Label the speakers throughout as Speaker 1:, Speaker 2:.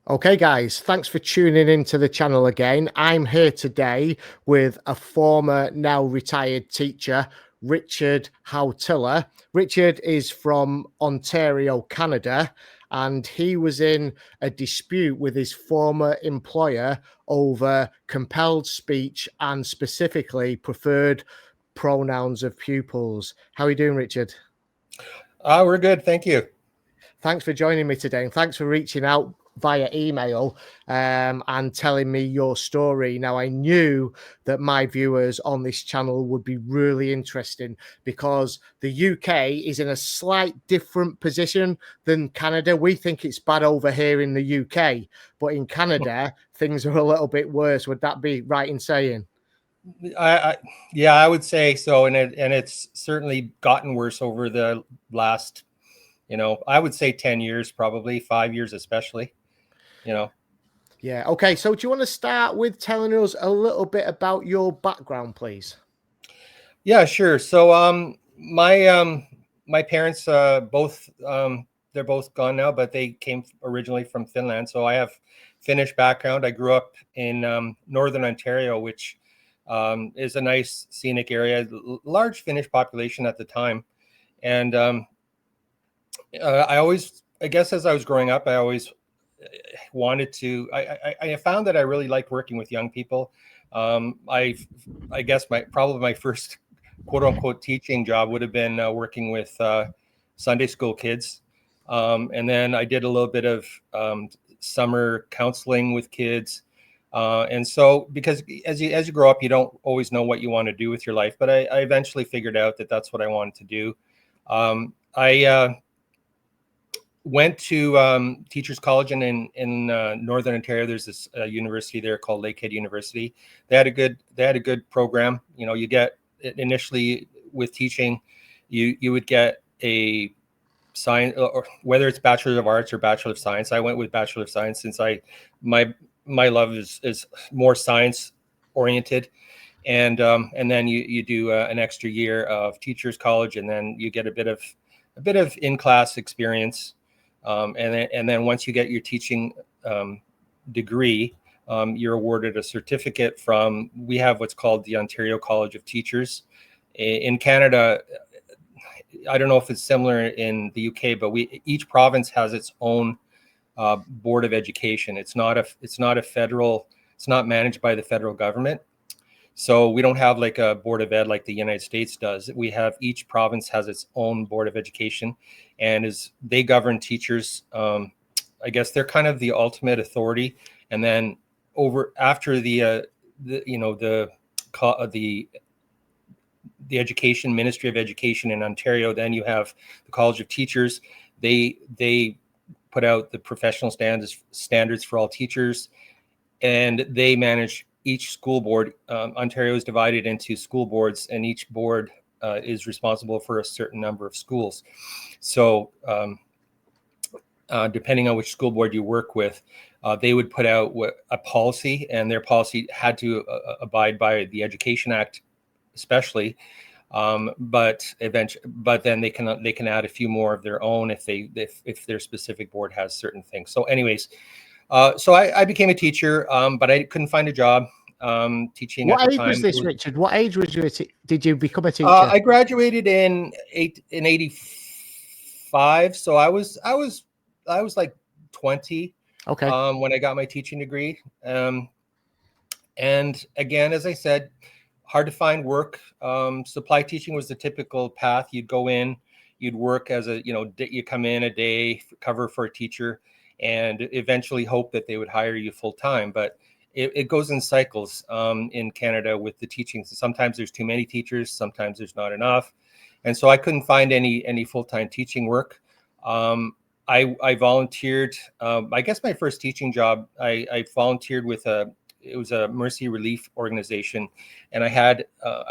Speaker 1: Okay, guys, thanks for tuning into the channel again. I'm here today with a former, now retired teacher, Richard Howtiller. Richard is from Ontario, Canada, and he was in a dispute with his former employer over compelled speech and specifically preferred pronouns of pupils. How are you doing, Richard?
Speaker 2: We're good. Thank you.
Speaker 1: Thanks for joining me today, and thanks for reaching out via email and telling me your story. Now, I knew that my viewers on this channel would be really interesting because the UK is in a slight different position than Canada. We think it's bad over here in the UK, but in Canada, things are a little bit worse. Would that be right in saying?
Speaker 2: Yeah, I would say so, and it's certainly gotten worse over the last, I would say 10 years, probably 5 years, especially.
Speaker 1: Yeah. Okay. So, do you want to start with telling us a little bit about your background, please?
Speaker 2: Yeah, sure. So, my parents both they're both gone now, but they came originally from Finland, so I have Finnish background. I grew up in northern Ontario, which is a nice scenic area, large Finnish population at the time. And I guess as I was growing up, I always wanted to, I found that I really liked working with young people. I guess probably my first quote unquote teaching job would have been working with Sunday school kids. And then I did a little bit of summer counseling with kids. And so, because as you grow up, you don't always know what you want to do with your life. But I eventually figured out that that's what I wanted to do. I went to Teachers College in Northern Ontario. There's this university there called Lakehead University. They had a good program. You get initially with teaching, you would get a science, or whether it's Bachelor of Arts or Bachelor of Science. I went with Bachelor of Science since my love is more science oriented, and then you do an extra year of Teachers College, and then you get a bit of in-class experience. And then once you get your teaching degree, you're awarded a certificate from, we have what's called the Ontario College of Teachers. In Canada, I don't know if it's similar in the UK, but each province has its own board of education. It's not managed by the federal government. So we don't have like a board of ed like the United States does. Each province has its own board of education, and they govern teachers. I guess they're kind of the ultimate authority. And then after the education Ministry of Education in Ontario, then you have the College of Teachers. They put out the professional standards for all teachers, and they manage each school board. Ontario is divided into school boards, and each board is responsible for a certain number of schools. So depending on which school board you work with, they would put out a policy, and their policy had to abide by the Education Act, especially. But then they can add a few more of their own if their specific board has certain things. So anyways, so I became a teacher, but I couldn't find a job teaching at the time.
Speaker 1: What age was this, Richard? What age was you? Did you become a teacher?
Speaker 2: I graduated in 85, so I was like 20.
Speaker 1: Okay.
Speaker 2: When I got my teaching degree. And again, as I said, hard to find work. Supply teaching was the typical path. You'd go in, you'd work as you come in a day, cover for a teacher, and eventually hope that they would hire you full time. But it goes in cycles in Canada with the teaching. So sometimes there's too many teachers, sometimes there's not enough. And so I couldn't find any full-time teaching work. I volunteered. I guess my first teaching job, I volunteered with it was a mercy relief organization, and I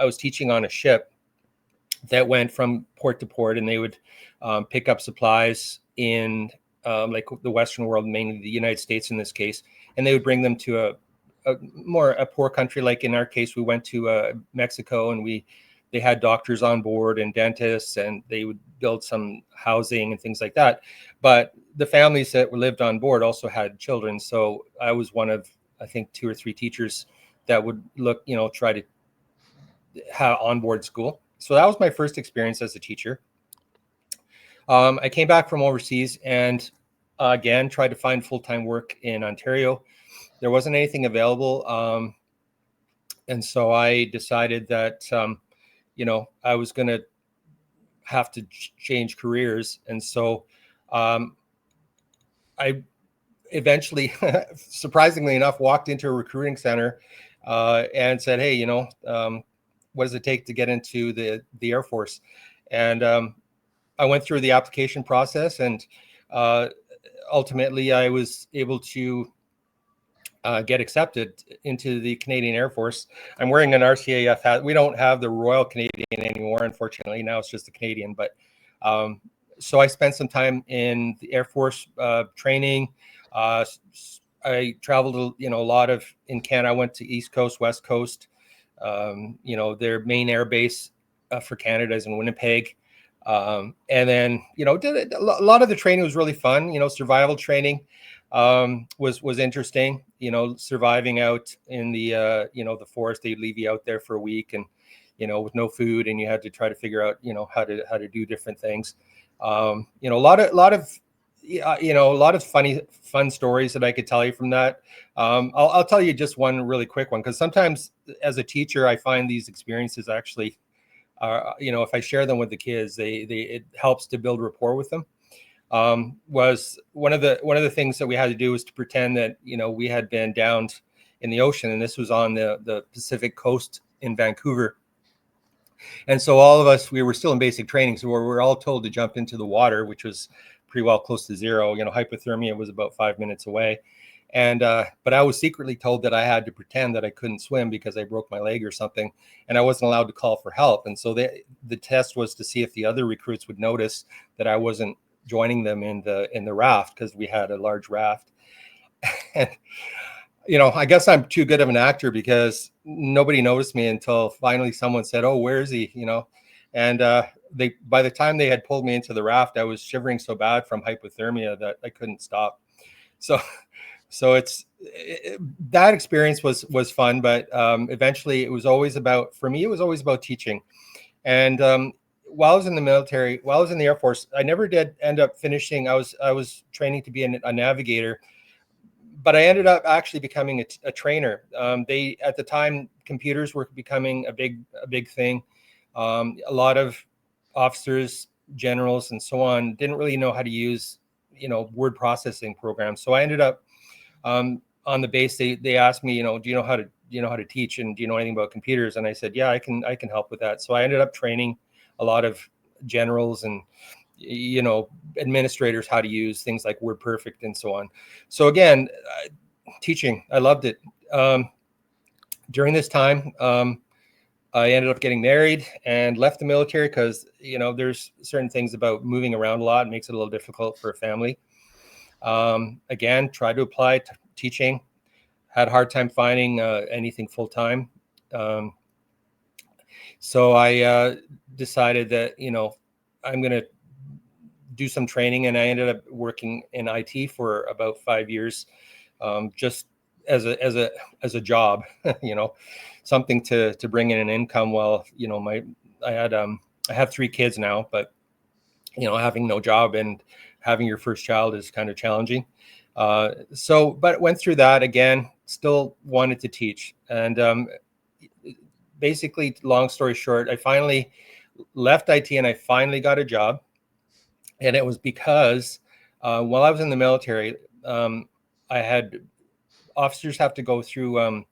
Speaker 2: was teaching on a ship that went from port to port, and they would pick up supplies in like the Western world, mainly the United States in this case, and they would bring them to a poor country. Like in our case, we went to Mexico, and they had doctors on board and dentists, and they would build some housing and things like that. But the families that lived on board also had children. So I was one of, I think, 2 or 3 teachers that would try to have onboard school. So that was my first experience as a teacher. I came back from overseas and again tried to find full-time work in Ontario. There wasn't anything available, and so I decided that I was going to have to change careers. And so I eventually, surprisingly enough, walked into a recruiting center and said, "Hey, what does it take to get into the Air Force?" And I went through the application process, and ultimately I was able to get accepted into the Canadian Air Force. I'm wearing an RCAF hat. We don't have the Royal Canadian anymore, unfortunately. Now it's just the Canadian. But so I spent some time in the Air Force training. I traveled, a lot in Canada. I went to East Coast, West Coast. Their main air base for Canada is in Winnipeg. And then, did a lot of the training was really fun. Survival training was interesting. Surviving out in the the forest. They'd leave you out there for a week, and with no food, and you had to try to figure out how to do different things. A lot of fun stories that I could tell you from that. I'll tell you just one really quick one, because sometimes as a teacher I find these experiences actually if I share them with the kids, it helps to build rapport with them. Was one of the things that we had to do was to pretend that we had been down in the ocean, and this was on the Pacific coast in Vancouver. And so all of us, we were still in basic training, so we were all told to jump into the water, which was pretty well close to zero. Hypothermia was about 5 minutes away. And but I was secretly told that I had to pretend that I couldn't swim because I broke my leg or something, and I wasn't allowed to call for help. And so the test was to see if the other recruits would notice that I wasn't joining them in the raft, because we had a large raft. And I guess I'm too good of an actor, because nobody noticed me until finally someone said, "Oh, where is he?" And by the time they had pulled me into the raft, I was shivering so bad from hypothermia that I couldn't stop. So that experience was fun, but eventually it was always about teaching. And while I was in the military, while I was in the Air Force, I never did end up finishing. I was training to be a navigator, but I ended up actually becoming a trainer. They, at the time, computers were becoming a big thing. A lot of officers, generals, and so on didn't really know how to use word processing programs. So I ended up on the base. They asked me, do you know how to teach, and do you know anything about computers? And I said, yeah, I can help with that. So I ended up training a lot of generals and administrators how to use things like WordPerfect and so on. So again, teaching, I loved it. During this time, I ended up getting married and left the military because there's certain things about moving around a lot. It makes it a little difficult for a family. Again, tried to apply to teaching, had a hard time finding anything full time. So I decided that I'm going to do some training, and I ended up working in IT for about 5 years, just as a job, something to bring in an income. While I have 3 kids now, but having no job and having your first child is kind of challenging. But went through that again, still wanted to teach. And basically, long story short, I finally left IT and I finally got a job. And it was because while I was in the military, I had officers have to go through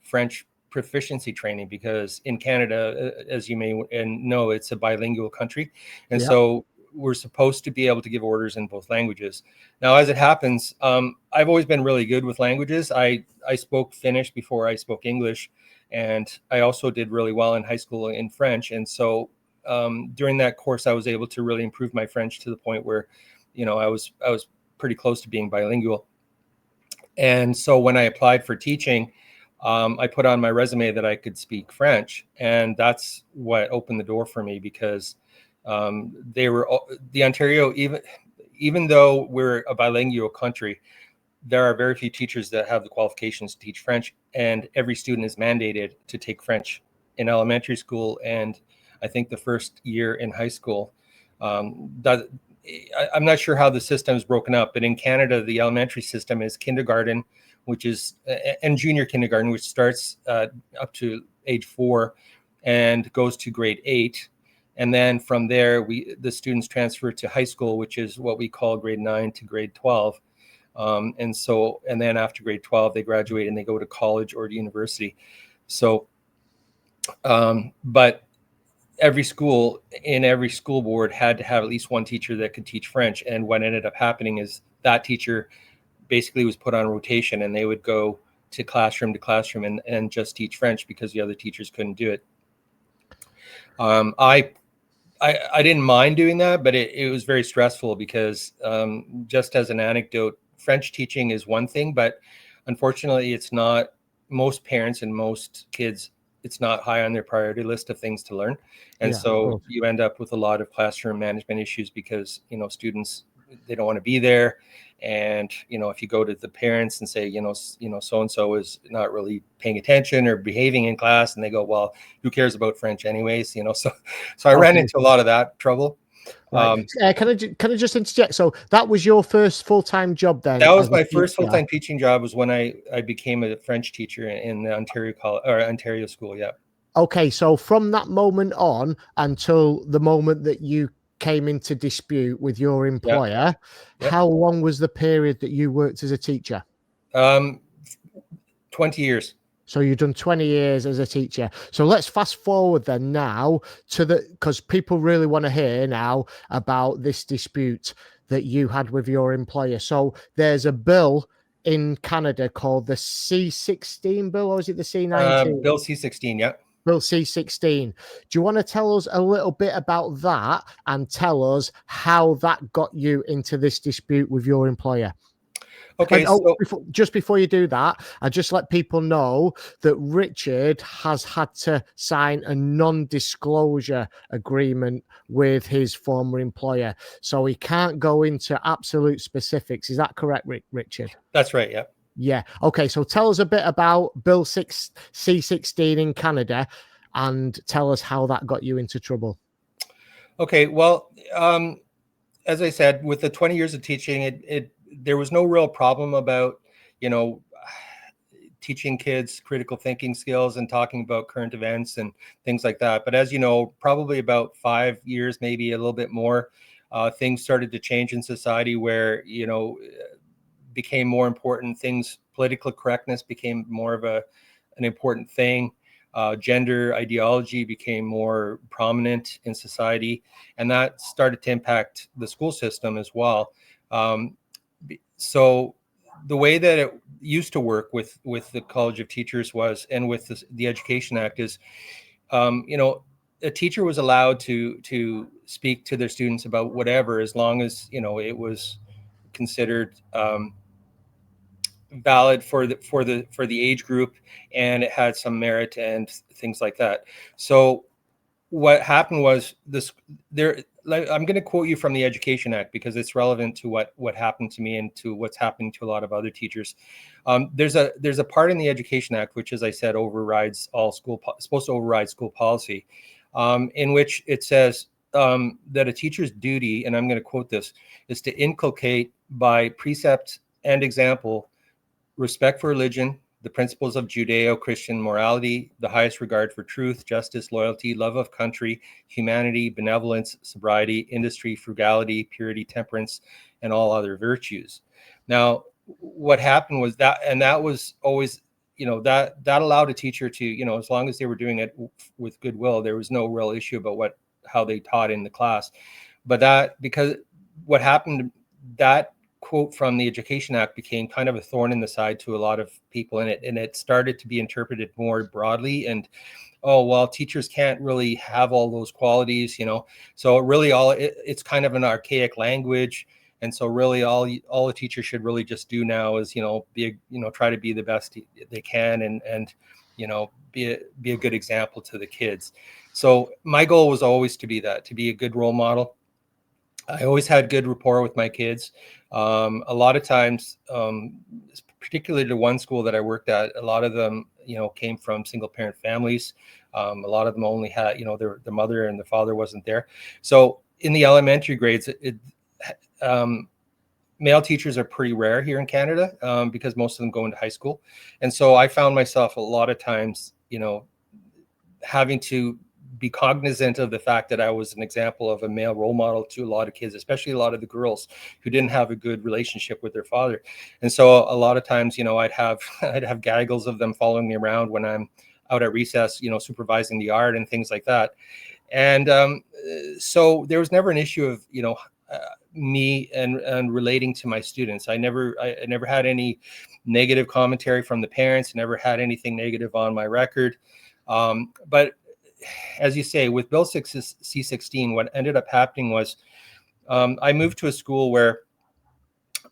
Speaker 2: French proficiency training, because in Canada, as you may know, it's a bilingual country. And so we're supposed to be able to give orders in both languages. Now, as it happens, I've always been really good with languages. I spoke Finnish before I spoke English, and I also did really well in high school in French. And so during that course, I was able to really improve my French to the point where, I was pretty close to being bilingual. And so when I applied for teaching, I put on my resume that I could speak French, and that's what opened the door for me, because the Ontario, even though we're a bilingual country, there are very few teachers that have the qualifications to teach French, and every student is mandated to take French in elementary school, and I think the first year in high school. I'm not sure how the system is broken up, but in Canada, the elementary system is kindergarten, which is and junior kindergarten, which starts up to age 4 and goes to grade 8. And then from there, the students transfer to high school, which is what we call grade 9 to grade 12. And then after grade 12, they graduate and they go to college or to university. So, but every school board had to have at least one teacher that could teach French. And what ended up happening is that teacher basically was put on rotation, and they would go to classroom and just teach French because the other teachers couldn't do it. I didn't mind doing that, but it was very stressful because just as an anecdote, French teaching is one thing, but unfortunately it's not. Most parents and most kids, it's not high on their priority list of things to learn. And so you end up with a lot of classroom management issues because, students, they don't want to be there. And, if you go to the parents and say, so-and-so is not really paying attention or behaving in class, and they go, well, who cares about French anyways? So I ran into a lot of that trouble.
Speaker 1: Right. Can I just interject? So that was your first full-time job then?
Speaker 2: That was my first full-time teaching job, was when I became a French teacher in the Ontario school. Yeah.
Speaker 1: Okay. So from that moment on until the moment that you came into dispute with your employer, how long was the period that you worked as a teacher?
Speaker 2: 20 years.
Speaker 1: So you've done 20 years as a teacher. So let's fast forward then now because people really want to hear now about this dispute that you had with your employer. So there's a bill in Canada called the C16 bill, or is it the C19?
Speaker 2: Bill C16, yeah.
Speaker 1: Bill C16. Do you want to tell us a little bit about that and tell us how that got you into this dispute with your employer?
Speaker 2: Okay.
Speaker 1: Just before you do that, I just let people know that Richard has had to sign a non-disclosure agreement with his former employer, so he can't go into absolute specifics. Is that correct, Richard?
Speaker 2: That's right. Yeah.
Speaker 1: Yeah. Okay. So tell us a bit about Bill C16 in Canada, and tell us how that got you into trouble.
Speaker 2: Okay. Well, as I said, with the 20 years of teaching, there was no real problem about, teaching kids critical thinking skills and talking about current events and things like that. But as you know, probably about 5 years, maybe a little bit more, things started to change in society where, became more important things. Political correctness became more of an important thing. Gender ideology became more prominent in society, and that started to impact the school system as well. So the way that it used to work with the College of Teachers was, and with the Education Act, is, a teacher was allowed to speak to their students about whatever, as long as, it was considered valid for the age group, and it had some merit and things like that. So what happened was I'm going to quote you from the Education Act because it's relevant to what happened to me and to what's happening to a lot of other teachers. There's a part in the Education Act which, as I said, supposed to override school policy, in which it says that a teacher's duty, and I'm going to quote this, is to inculcate by precept and example respect for religion, the principles of Judeo-Christian morality, the highest regard for truth, justice, loyalty, love of country, humanity, benevolence, sobriety, industry, frugality, purity, temperance, and all other virtues. Now, what happened was that was always, that allowed a teacher to, as long as they were doing it with goodwill, there was no real issue about how they taught in the class. But because what happened, that quote from the Education Act became kind of a thorn in the side to a lot of people, and it started to be interpreted more broadly. And teachers can't really have all those qualities, so really it's kind of an archaic language, And so really all a teacher should really just do now is, try to be the best they can, and be a good example to the kids. So my goal was always to be a good role model. I always had good rapport with my kids. A lot of times, particularly to one school that I worked at, a lot of them, came from single parent families. A lot of them only had, their mother and the father wasn't there. So in the elementary grades, male teachers are pretty rare here in Canada, because most of them go into high school. And so I found myself a lot of times, having to be cognizant of the fact that I was an example of a male role model to a lot of kids, especially a lot of the girls who didn't have a good relationship with their father. And so a lot of times, I'd have gaggles of them following me around when I'm out at recess, supervising the yard and things like that. And so there was never an issue of, me and relating to my students. I never had any negative commentary from the parents, never had anything negative on my record. But as you say, with Bill C-16, what ended up happening was, I moved to a school where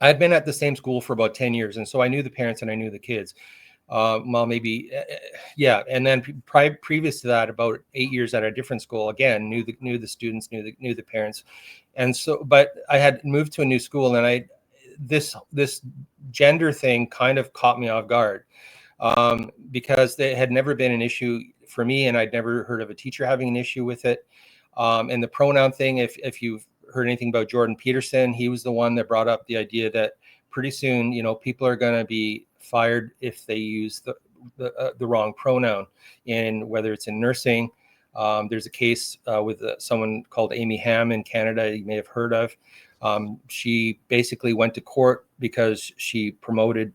Speaker 2: I had been at the same school for about 10 years. And so I knew the parents and I knew the kids. Well, maybe, yeah. And then previous to that, about 8 years at a different school, again, knew the students, knew the parents. And so, but I had moved to a new school, and this gender thing kind of caught me off guard, because there had never been an issue for me, and I'd never heard of a teacher having an issue with it. And the pronoun thing, if you've heard anything about Jordan Peterson, he was the one that brought up the idea that pretty soon, people are going to be fired if they use the wrong pronoun, in whether it's in nursing. There's a case with someone called Amy Ham in Canada, you may have heard of. She basically went to court because she promoted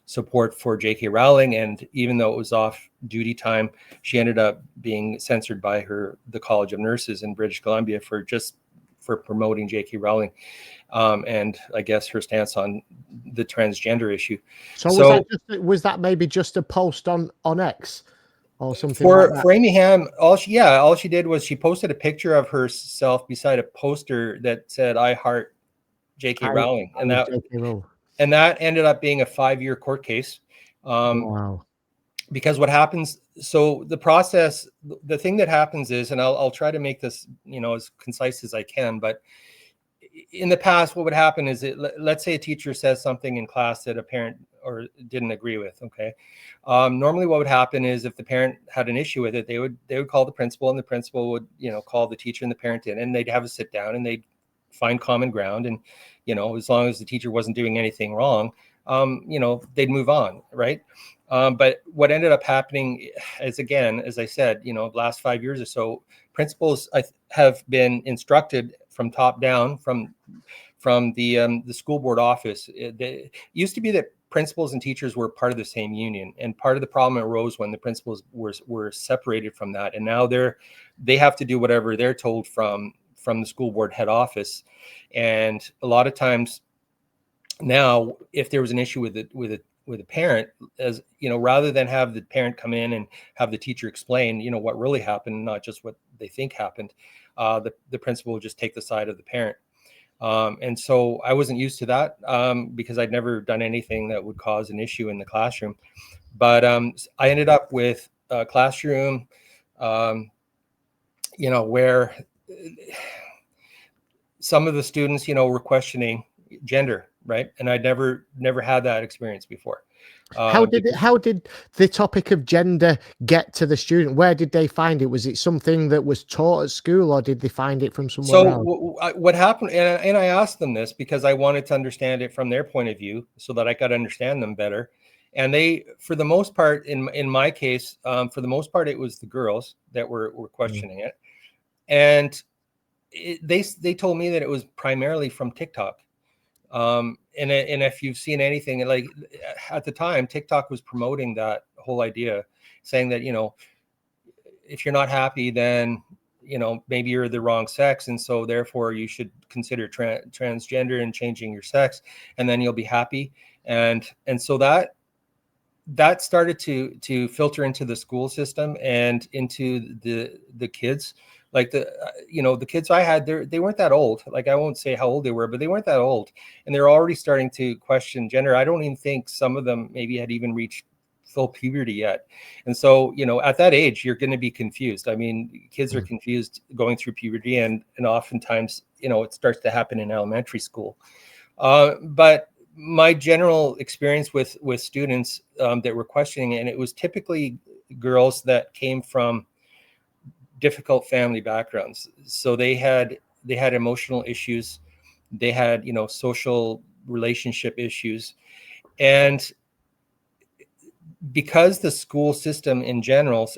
Speaker 2: support for J.K. Rowling, and even though it was off duty time, she ended up being censored by the College of Nurses in British Columbia for promoting J.K. Rowling, and I guess her stance on the transgender issue.
Speaker 1: So was that maybe just a post on X or something
Speaker 2: for
Speaker 1: like that?
Speaker 2: For Amy Ham, all she did was she posted a picture of herself beside a poster that said "I heart J.K. Rowling," and that ended up being a 5-year court case.
Speaker 1: Wow.
Speaker 2: Because what happens, so the process, the thing that happens is, and I'll try to make this, as concise as I can, but in the past, what would happen is, let's say a teacher says something in class that a parent or didn't agree with. Okay. Normally what would happen is, if the parent had an issue with it, they would call the principal, and the principal would, call the teacher and the parent in, and they'd have a sit down, and they'd find common ground. And, as long as the teacher wasn't doing anything wrong, they'd move on. Right. But what ended up happening is, again, as I said, the last 5 years or so, principals have been instructed from top down, from the school board office. It used to be that principals and teachers were part of the same union, and part of the problem arose when the principals were separated from that, and now they have to do whatever they're told from the school board head office. And a lot of times now, if there was an issue with a parent, as rather than have the parent come in and have the teacher explain, what really happened, not just what they think happened, the principal would just take the side of the parent. And so I wasn't used to that, because I'd never done anything that would cause an issue in the classroom. But I ended up with a classroom, where some of the students, were questioning gender, right? And I'd never had that experience before.
Speaker 1: How did the topic of gender get to the student? Where did they find it? Was it something that was taught at school, or did they find it from somewhere else?
Speaker 2: So what happened, and I asked them this because I wanted to understand it from their point of view, so that I could understand them better. And they, for the most part, in my case, for the most part, it was the girls that were questioning it. And they told me that it was primarily from TikTok. And if you've seen anything, like at the time, TikTok was promoting that whole idea, saying that, if you're not happy, then, maybe you're the wrong sex. And so therefore you should consider transgender and changing your sex, and then you'll be happy. And so that started to filter into the school system and into the kids. Like the kids I had, they weren't that old. Like I won't say how old they were, but they weren't that old, and they're already starting to question gender. I don't even think some of them maybe had even reached full puberty yet. And so, at that age, you're going to be confused. I mean, kids are confused going through puberty, and oftentimes, it starts to happen in elementary school. But my general experience with students that were questioning, and it was typically girls that came from difficult family backgrounds. So they had emotional issues, they had social relationship issues, and because the school system in general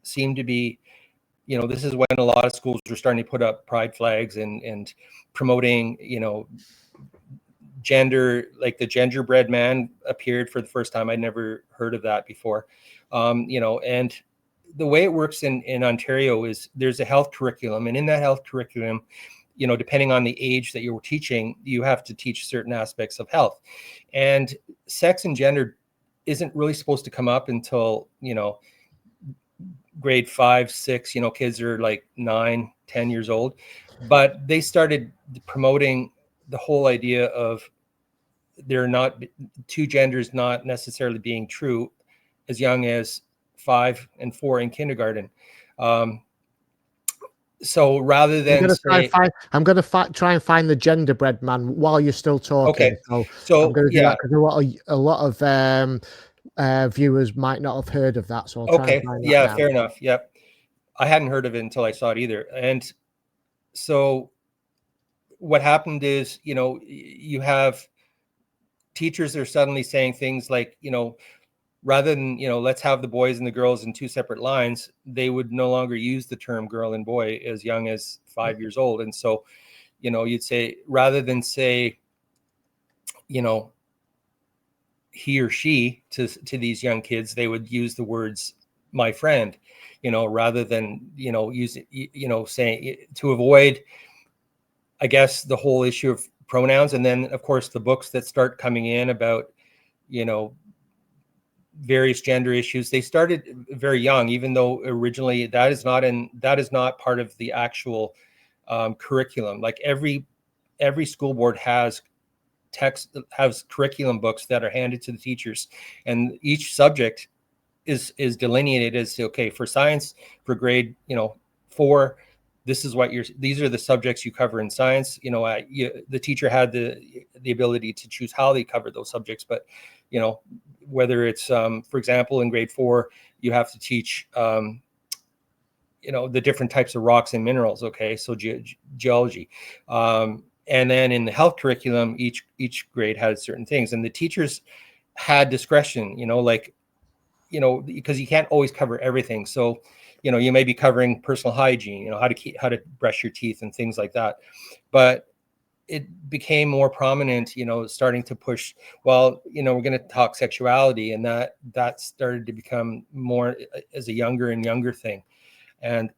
Speaker 2: seemed to be, this is when a lot of schools were starting to put up pride flags and promoting, gender, like the genderbread man appeared for the first time. I'd never heard of that before. And the way it works in Ontario is there's a health curriculum, and in that health curriculum, depending on the age that you're teaching, you have to teach certain aspects of health. And sex and gender isn't really supposed to come up until, grade 5, 6, kids are like 9, 10 years old. But they started promoting the whole idea of there are not two genders not necessarily being true as young as 5 and 4 in kindergarten. So rather than
Speaker 1: I'm going to try and find the genderbread man while you're still talking.
Speaker 2: Okay.
Speaker 1: So I'm going to do that because a lot of viewers might not have heard of that. So I'll try and find that now.
Speaker 2: Fair enough. Yep. I hadn't heard of it until I saw it either. And so what happened is, you have teachers are suddenly saying things like, rather than, let's have the boys and the girls in two separate lines, they would no longer use the term girl and boy as young as 5 years old. And so, you'd say, rather than say, he or she to these young kids, they would use the words my friend, rather than, use it, saying, to avoid, I guess, the whole issue of pronouns. And then, of course, the books that start coming in about, various gender issues, they started very young, even though originally that is not part of the actual curriculum. Like every school board has curriculum books that are handed to the teachers, and each subject is delineated as, okay, for science, for grade 4, these are the subjects you cover in science. The teacher had the ability to choose how they covered those subjects, but whether it's for example, in grade 4, you have to teach the different types of rocks and minerals. Okay, so geology. And then in the health curriculum, each grade had certain things, and the teachers had discretion, because you can't always cover everything. So, you may be covering personal hygiene, how to brush your teeth and things like that. But it became more prominent, starting to push, well, we're going to talk sexuality, and that started to become more as a younger and younger thing. And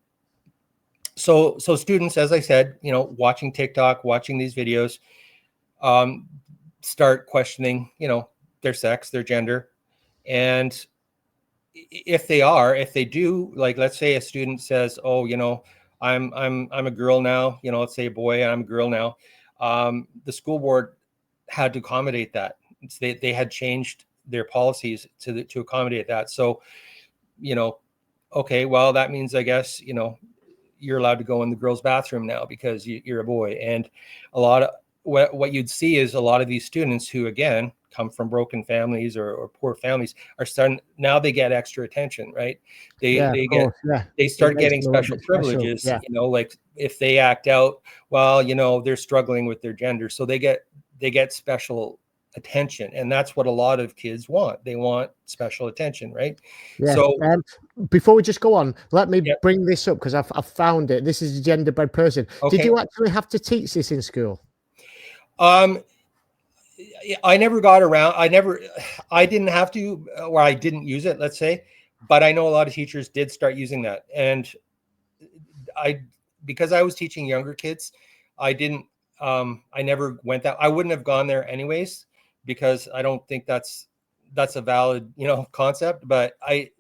Speaker 2: so students, as I said, watching TikTok, watching these videos, start questioning, their sex, their gender. And if they do, like, let's say a student says, oh, I'm a girl now, let's say a boy, I'm a girl now. The school board had to accommodate that. They had changed their policies to accommodate that. So, okay, well, that means, I guess, you're allowed to go in the girls' bathroom now because you're a boy. And a lot of what you'd see is a lot of these students who, again, come from broken families or poor families are starting, now they get extra attention, right? They start getting special privileges, like if they act out, well, they're struggling with their gender. So they get special attention. And that's what a lot of kids want. They want special attention, right?
Speaker 1: Yeah. So before we just go on, let me bring this up because I've found it. This is a genderbread person. Okay. Did you actually have to teach this in school?
Speaker 2: I never got around. I didn't have to, or I didn't use it, let's say, but I know a lot of teachers did start using that. And because I was teaching younger kids, I never went that. I wouldn't have gone there anyways, because I don't think that's a valid, concept, but I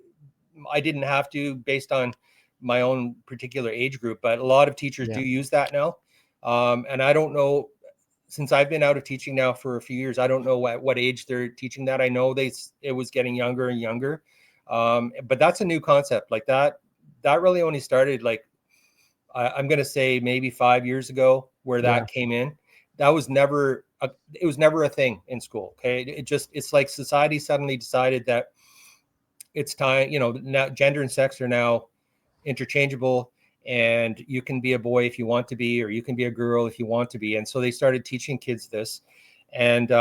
Speaker 2: didn't have to, based on, my own particular age group, but a lot of teachers do use that now. And I don't know, since I've been out of teaching now for a few years, I don't know what age they're teaching that. I know it was getting younger and younger. But that's a new concept. Like that really only started, like, I'm going to say maybe 5 years ago, where that came in. That was never it was never a thing in school. Okay. It's like society suddenly decided that it's time, now gender and sex are now interchangeable, and you can be a boy if you want to be, or you can be a girl if you want to be. And so they started teaching kids this. And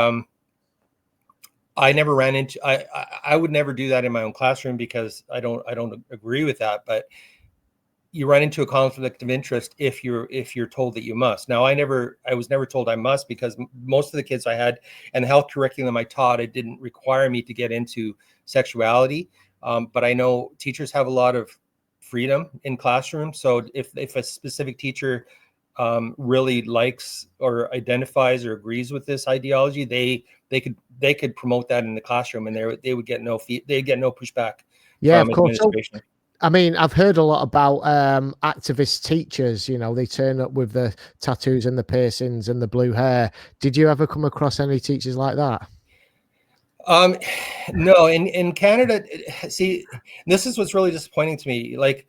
Speaker 2: I never ran into, I would never do that in my own classroom, because I don't agree with that. But you run into a conflict of interest if you're told that you must. Now, I was never told I must, because most of the kids I had and the health curriculum I taught, it didn't require me to get into sexuality. But I know teachers have a lot of freedom in classrooms. So if a specific teacher really likes or identifies or agrees with this ideology, they could promote that in the classroom, and they would get no pushback.
Speaker 1: Yeah, of course. So,
Speaker 2: Administration.
Speaker 1: I mean, I've heard a lot about activist teachers. They turn up with the tattoos and the piercings and the blue hair. Did you ever come across any teachers like that?
Speaker 2: No, in Canada, see, this is what's really disappointing to me. Like,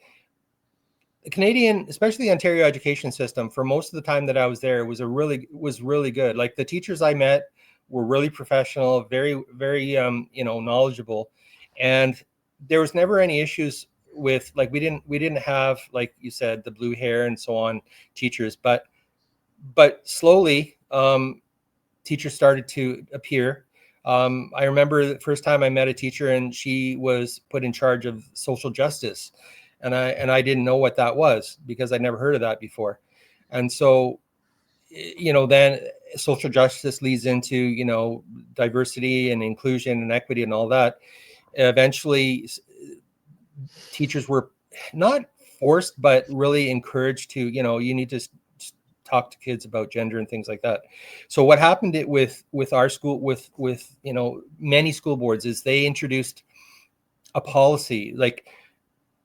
Speaker 2: the Canadian, especially the Ontario education system, for most of the time that I was there, was really good. Like, the teachers I met were really professional, very, very, knowledgeable, and there was never any issues with, like, we didn't have, like you said, the blue hair and so on teachers, but slowly, teachers started to appear. I remember the first time I met a teacher, and she was put in charge of social justice, and I didn't know what that was, because I'd never heard of that before. And so, then social justice leads into, diversity and inclusion and equity and all that. Eventually, teachers were not forced, but really encouraged to, you need to talk to kids about gender and things like that. So what happened with our school, with many school boards, is they introduced a policy. Like,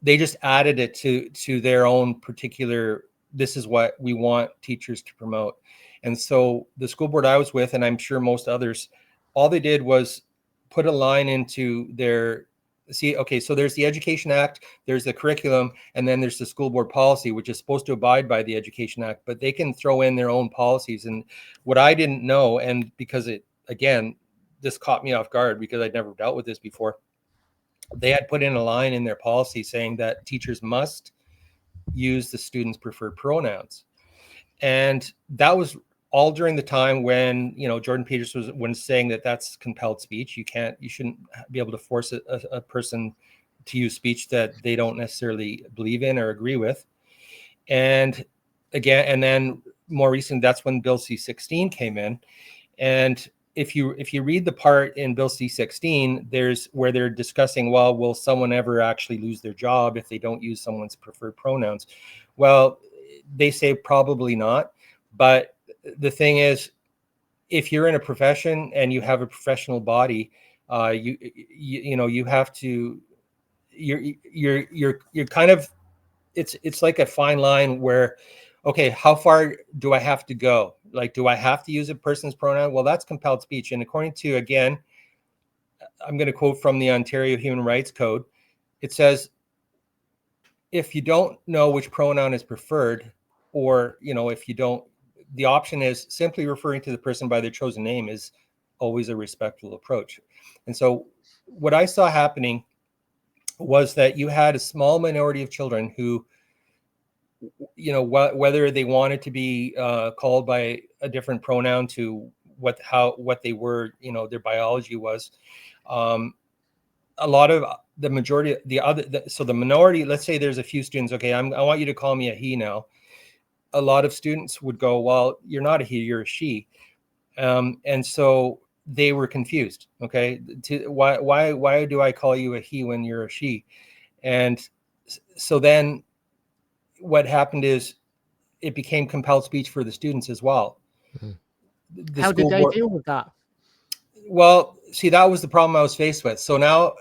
Speaker 2: they just added it to their own particular, this is what we want teachers to promote. And so the school board I was with, and I'm sure most others, all they did was put a line into their, so there's the Education Act, there's the curriculum, and then there's the school board policy, which is supposed to abide by the Education Act, but they can throw in their own policies. And what I didn't know, and because this caught me off guard, because I'd never dealt with this before, they had put in a line in their policy saying that teachers must use the students' preferred pronouns. And that was all during the time when, Jordan Peterson was saying that that's compelled speech. You shouldn't be able to force a person to use speech that they don't necessarily believe in or agree with. And again, and then more recently, that's when Bill C-16 came in. And if you read the part in Bill C-16, there's where they're discussing, well, will someone ever actually lose their job if they don't use someone's preferred pronouns? Well, they say probably not. But the thing is, if you're in a profession and you have a professional body, you have to, you're kind of, it's like a fine line where, okay, how far do I have to go? Like, do I have to use a person's pronoun? Well, that's compelled speech. And according to, again, I'm going to quote from the Ontario Human Rights Code. It says, if you don't know which pronoun is preferred, or, if you don't, the option is simply referring to the person by their chosen name is always a respectful approach. And so what I saw happening was that you had a small minority of children who, whether they wanted to be called by a different pronoun to what they were, their biology was. A lot of the majority, so the minority, let's say there's a few students, okay, I want you to call me a he now. A lot of students would go, well, you're not a he, you're a she. And so they were confused. Okay, why do I call you a he when you're a she? And so then what happened is it became compelled speech for the students as well.
Speaker 1: Mm-hmm. How did they deal with that?
Speaker 2: Well, see, that was the problem I was faced with. So now,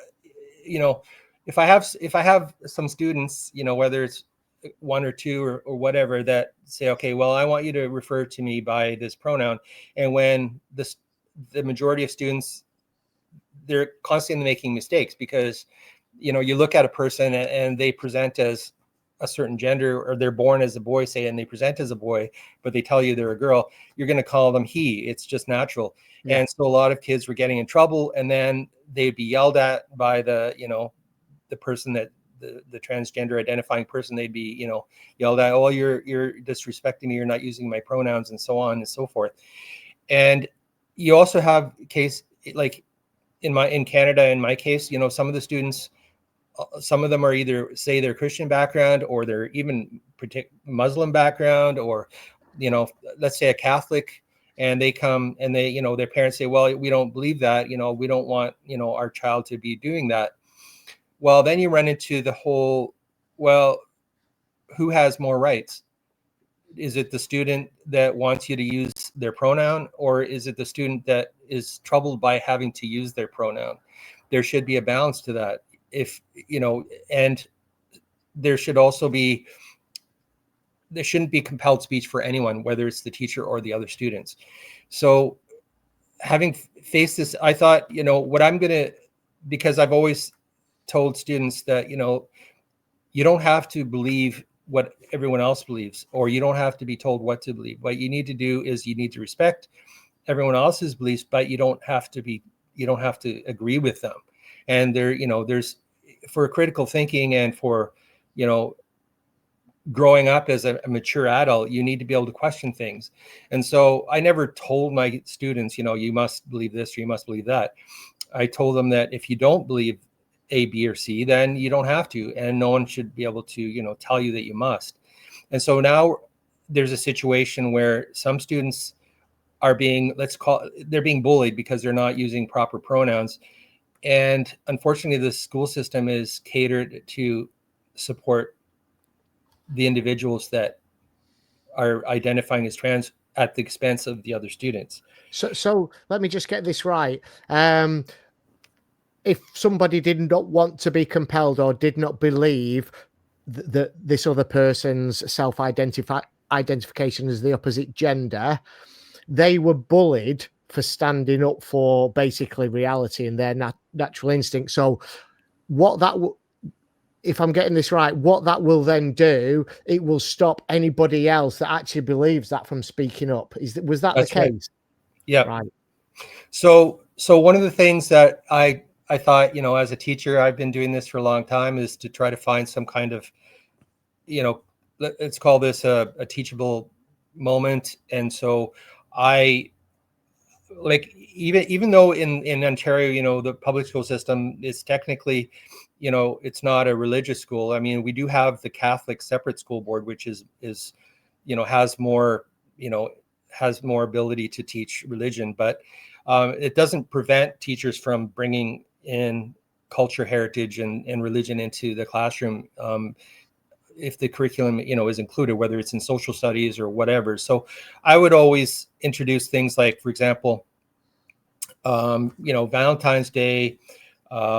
Speaker 2: if I have some students, whether it's one or two or whatever, that say, okay, well, I want you to refer to me by this pronoun, and when the majority of students, they're constantly making mistakes because you look at a person and they present as a certain gender, or they're born as a boy, say, and they present as a boy, but they tell you they're a girl, you're going to call them he. It's just natural.
Speaker 1: Yeah.
Speaker 2: And so a lot of kids were getting in trouble, and then they'd be yelled at by the person that the transgender identifying person. They'd be yelled at, oh, you're disrespecting me, you're not using my pronouns, and so on and so forth. And you also have case like in Canada, in my case, some of the students, some of them are either say they're Christian background, or they're even Muslim background, or let's say a Catholic, and they come and they their parents say, well, we don't believe that, we don't want our child to be doing that. Well, then you run into the whole, well, who has more rights? Is it the student that wants you to use their pronoun, or is it the student that is troubled by having to use their pronoun? There should be a balance to that. If and there shouldn't be compelled speech for anyone, whether it's the teacher or the other students. So having faced this, I thought, because I've always told students that you don't have to believe what everyone else believes, or you don't have to be told what to believe. What you need to do is you need to respect everyone else's beliefs, but you don't have to agree with them. And there's for critical thinking, and for growing up as a mature adult, you need to be able to question things. And so I never told my students, you must believe this or you must believe that. I told them that if you don't believe A, B, or C, then you don't have to, and no one should be able to tell you that you must. And so now there's a situation where some students are being, they're being bullied because they're not using proper pronouns. And unfortunately, the school system is catered to support the individuals that are identifying as trans at the expense of the other students.
Speaker 1: So let me just get this right. If somebody did not want to be compelled, or did not believe that this other person's identification as the opposite gender, they were bullied for standing up for basically reality and their natural instinct. So what that if I'm getting this right, what that will then do, it will stop anybody else that actually believes that from speaking up. Was that
Speaker 2: That's
Speaker 1: the case?
Speaker 2: Right. Yeah.
Speaker 1: Right.
Speaker 2: So one of the things that I thought, as a teacher, I've been doing this for a long time, is to try to find some kind of, let's call this a teachable moment. And so I, like, even though in Ontario, the public school system is technically, it's not a religious school. I mean, we do have the Catholic separate school board, which is has more ability to teach religion, but it doesn't prevent teachers from bringing in culture, heritage, and religion into the classroom, if the curriculum is included, whether it's in social studies or whatever. So I would always introduce things like, for example, Valentine's Day,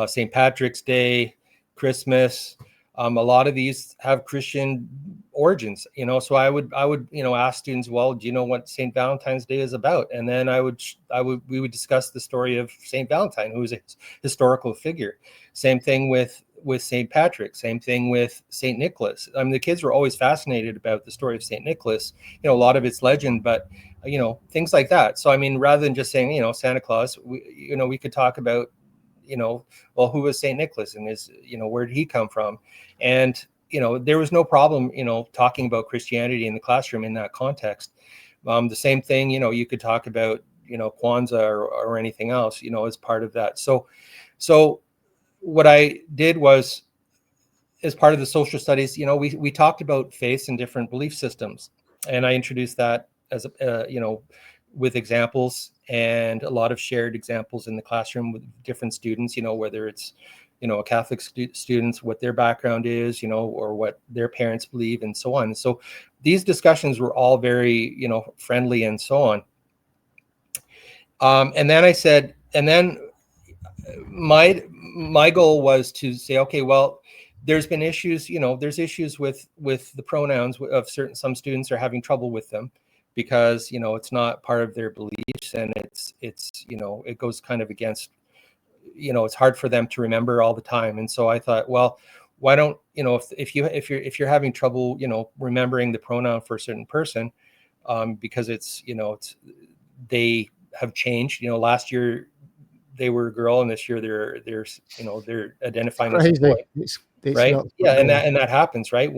Speaker 2: St. Patrick's Day, Christmas. A lot of these have Christian origins, so I would ask students, well, do you know what St. Valentine's Day is about? And then we would discuss the story of St. Valentine, who is a historical figure. Same thing with St. Patrick, same thing with St. Nicholas. I mean, the kids were always fascinated about the story of St. Nicholas. A lot of it's legend, but things like that. So I mean, rather than just saying Santa Claus, we could talk about well, who was St. Nicholas, and where did he come from? And there was no problem talking about Christianity in the classroom in that context. The same thing, you could talk about Kwanzaa or anything else as part of that. So what I did was, as part of the social studies, we talked about faiths and different belief systems, and I introduced that as with examples, and a lot of shared examples in the classroom with different students, whether it's a Catholic students, what their background is, or what their parents believe, and so on. So these discussions were all very friendly and so on. And then I said, and then my my goal was to say, okay, well, there's been issues, there's issues with the pronouns of some students are having trouble with them because, it's not part of their beliefs, and it's it goes kind of against, it's hard for them to remember all the time. And so I thought, well, why don't, if you're having trouble, remembering the pronoun for a certain person, because it's they have changed, last year they were a girl, and this year they're identifying as a boy.
Speaker 1: It's
Speaker 2: right.
Speaker 1: not
Speaker 2: Yeah. And that happens, right?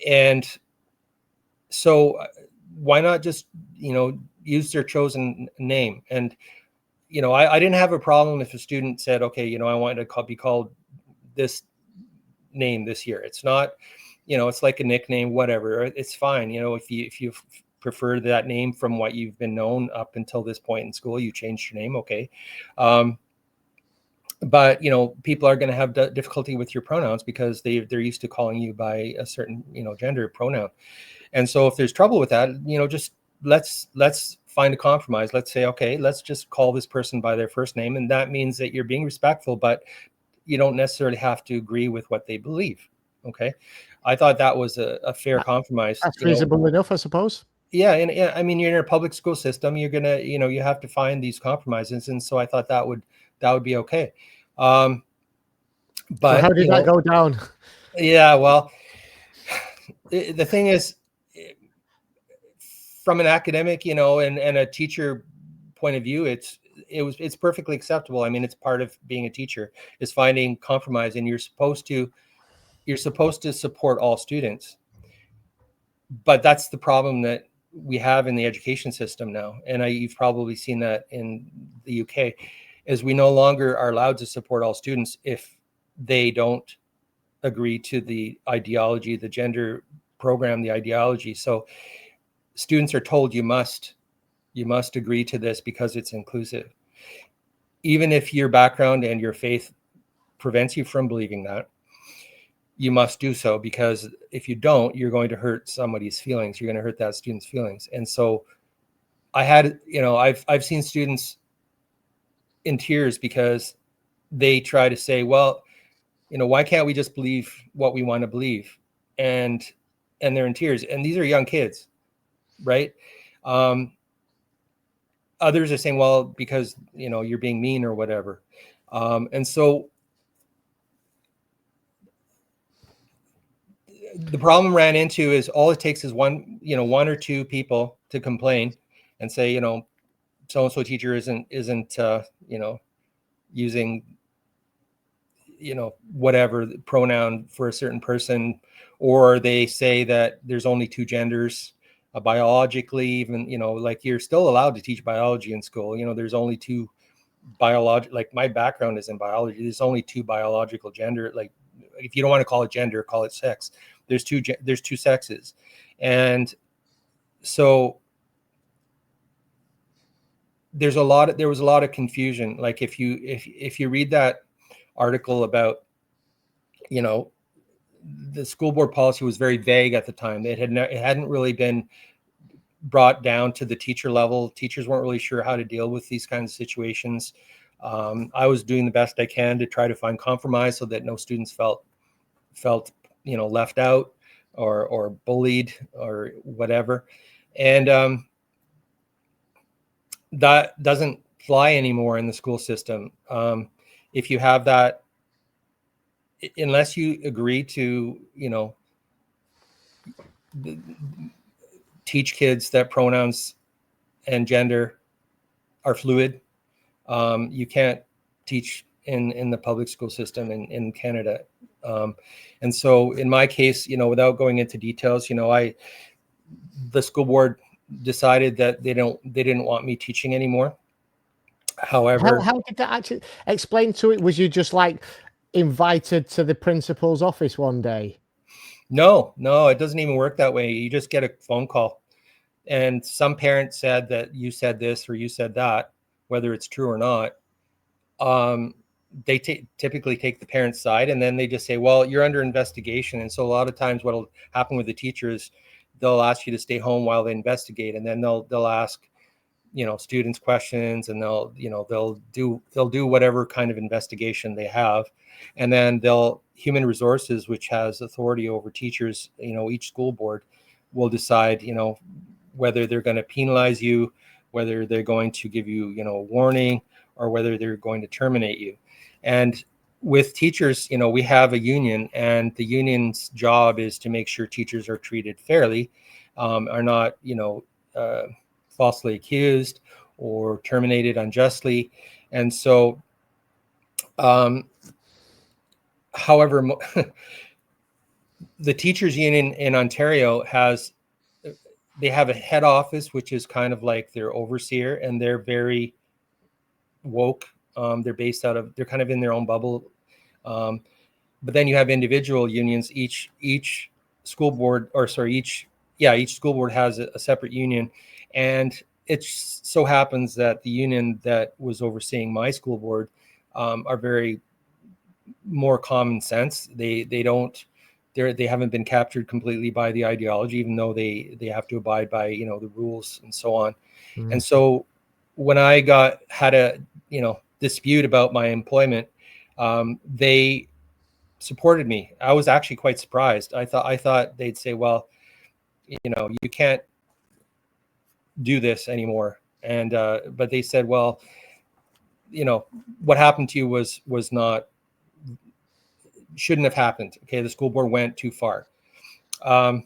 Speaker 2: And so why not just, use their chosen name? And, I didn't have a problem if a student said, okay, I wanted to be called this name this year. It's not, it's like a nickname, whatever. It's fine. If you prefer that name from what you've been known up until this point in school, you changed your name. Okay. But people are going to have difficulty with your pronouns because they're used to calling you by a certain gender pronoun. And so if there's trouble with that, just let's find a compromise. Let's say, okay, let's just call this person by their first name, and that means that you're being respectful, but you don't necessarily have to agree with what they believe. Okay. I thought that was a fair compromise.
Speaker 1: That's reasonable enough, I suppose.
Speaker 2: Yeah. And I mean, you're in a public school system, you're gonna, you have to find these compromises, and so I thought that would be okay. But
Speaker 1: so how did that go down?
Speaker 2: Yeah, well, the thing is, from an academic, and a teacher point of view, it's perfectly acceptable. I mean, it's part of being a teacher, is finding compromise, and you're supposed to support all students. But that's the problem that we have in the education system now, and you've probably seen that in the UK, is we no longer are allowed to support all students if they don't agree to the ideology, the gender program, the ideology. So students are told you must agree to this because it's inclusive, even if your background and your faith prevents you from believing that. You must do so, because if you don't, you're going to hurt somebody's feelings. You're going to hurt that student's feelings. And so I've seen students in tears because they try to say, well, why can't we just believe what we want to believe? And they're in tears. And these are young kids, right? Others are saying, well, because, you're being mean or whatever. And so the problem ran into is all it takes is one or two people to complain and say, so-and-so teacher isn't using, whatever pronoun for a certain person, or they say that there's only two genders biologically, even, like, you're still allowed to teach biology in school. There's only two like, my background is in biology. There's only two biological gender. Like, if you don't want to call it gender, call it sex. There's two sexes. And so there was a lot of confusion. Like, if you read that article about, the school board policy was very vague at the time. It hadn't really been brought down to the teacher level. Teachers weren't really sure how to deal with these kinds of situations. I was doing the best I can to try to find compromise so that no students felt left out or bullied or whatever. And that doesn't fly anymore in the school system. If you have that, unless you agree to, teach kids that pronouns and gender are fluid, you can't teach in the public school system in Canada. And so in my case, without going into details, the school board decided that they didn't want me teaching anymore. However,
Speaker 1: how did that actually explain to it? Was you just like invited to the principal's office one day?
Speaker 2: No, it doesn't even work that way. You just get a phone call, and some parent said that you said this or you said that, whether it's true or not. They typically take the parent's side, and then they just say, well, you're under investigation. And so a lot of times what'll happen with the teachers, they'll ask you to stay home while they investigate, and then they'll ask, students' questions, and they'll do whatever kind of investigation they have, and then human resources, which has authority over teachers, each school board will decide, whether they're going to penalize you, whether they're going to give you, a warning, or whether they're going to terminate you. And with teachers, we have a union, and the union's job is to make sure teachers are treated fairly, are not, falsely accused or terminated unjustly. And so, however, the teachers union in Ontario they have a head office, which is kind of like their overseer, and they're very woke. They're kind of in their own bubble. But then you have individual unions. Each school board, each school board has a separate union. And it so happens that the union that was overseeing my school board are very more common sense. They haven't been captured completely by the ideology, even though they have to abide by, the rules and so on. And so when I had a, dispute about my employment, they supported me. I was actually quite surprised. I thought they'd say, well, you can't do this anymore. And, but they said, well, what happened to you was not, shouldn't have happened. Okay. The school board went too far.
Speaker 1: So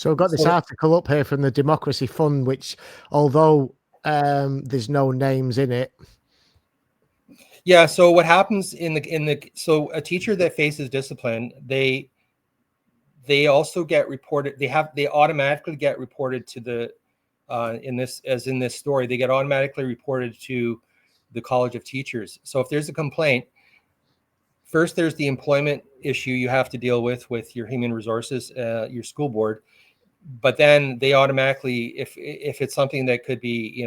Speaker 1: I've got this article up here from the Democracy Fund, which, although there's no names in it.
Speaker 2: Yeah. So what happens so a teacher that faces discipline, they also get reported. They automatically get reported to the, in this story, they get automatically reported to the College of Teachers. So if there's a complaint, first there's the employment issue you have to deal with your human resources, your school board. But then they automatically, if it's something that could be,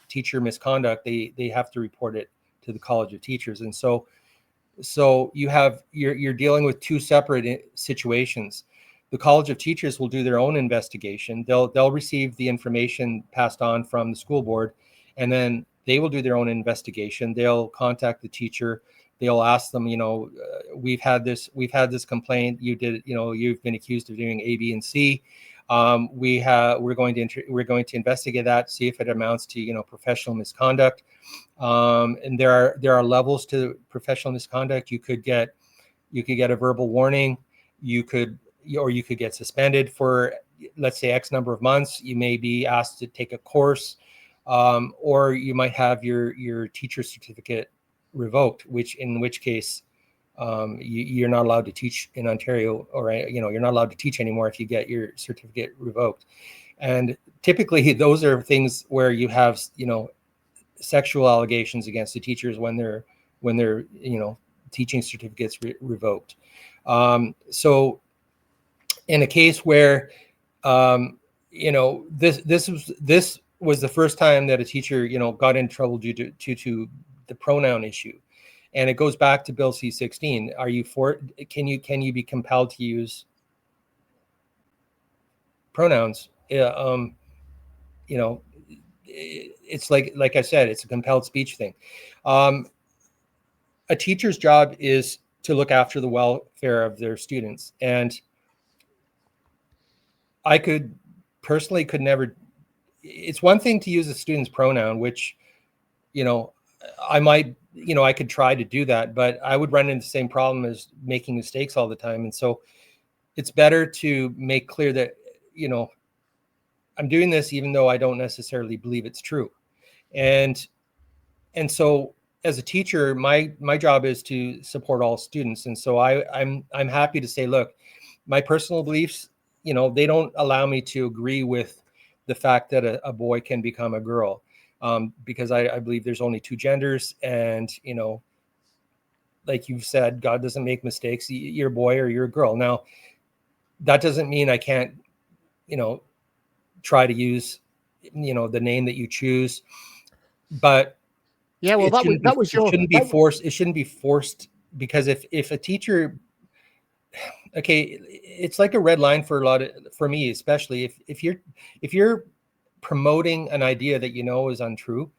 Speaker 2: teacher misconduct, they have to report it to the College of Teachers. And so you're dealing with two separate situations. The College of Teachers will do their own investigation. They'll receive the information passed on from the school board, and then they will do their own investigation. They'll contact the teacher. They'll ask them, we've had this complaint. You've been accused of doing A, B, and C. We're going to investigate that, see if it amounts to, professional misconduct. And there are levels to professional misconduct. You could get a verbal warning. You could get suspended for, let's say, X number of months. You may be asked to take a course, or you might have your teacher certificate revoked, in which case you're not allowed to teach in Ontario, or you're not allowed to teach anymore if you get your certificate revoked. And typically those are things where you have sexual allegations against the teachers when they're teaching certificates revoked. So in a case where this was the first time that a teacher got in trouble due to the pronoun issue. And it goes back to Bill C-16. Can you be compelled to use pronouns? It's like I said, it's a compelled speech thing. A teacher's job is to look after the welfare of their students. And I could never, it's one thing to use a student's pronoun, which, I could try to do that, but I would run into the same problem as making mistakes all the time. And so it's better to make clear that, I'm doing this even though I don't necessarily believe it's true. And so as a teacher, my job is to support all students. And so I'm happy to say, look, my personal beliefs, they don't allow me to agree with the fact that a boy can become a girl, because I believe there's only two genders. And, like you've said, God doesn't make mistakes. You're a boy or you're a girl. Now, that doesn't mean I can't, try to use, the name that you choose. But
Speaker 1: yeah, well, it
Speaker 2: shouldn't be forced. It shouldn't be forced, because if a teacher, okay, it's like a red line for me, especially if you're promoting an idea that you know is untrue,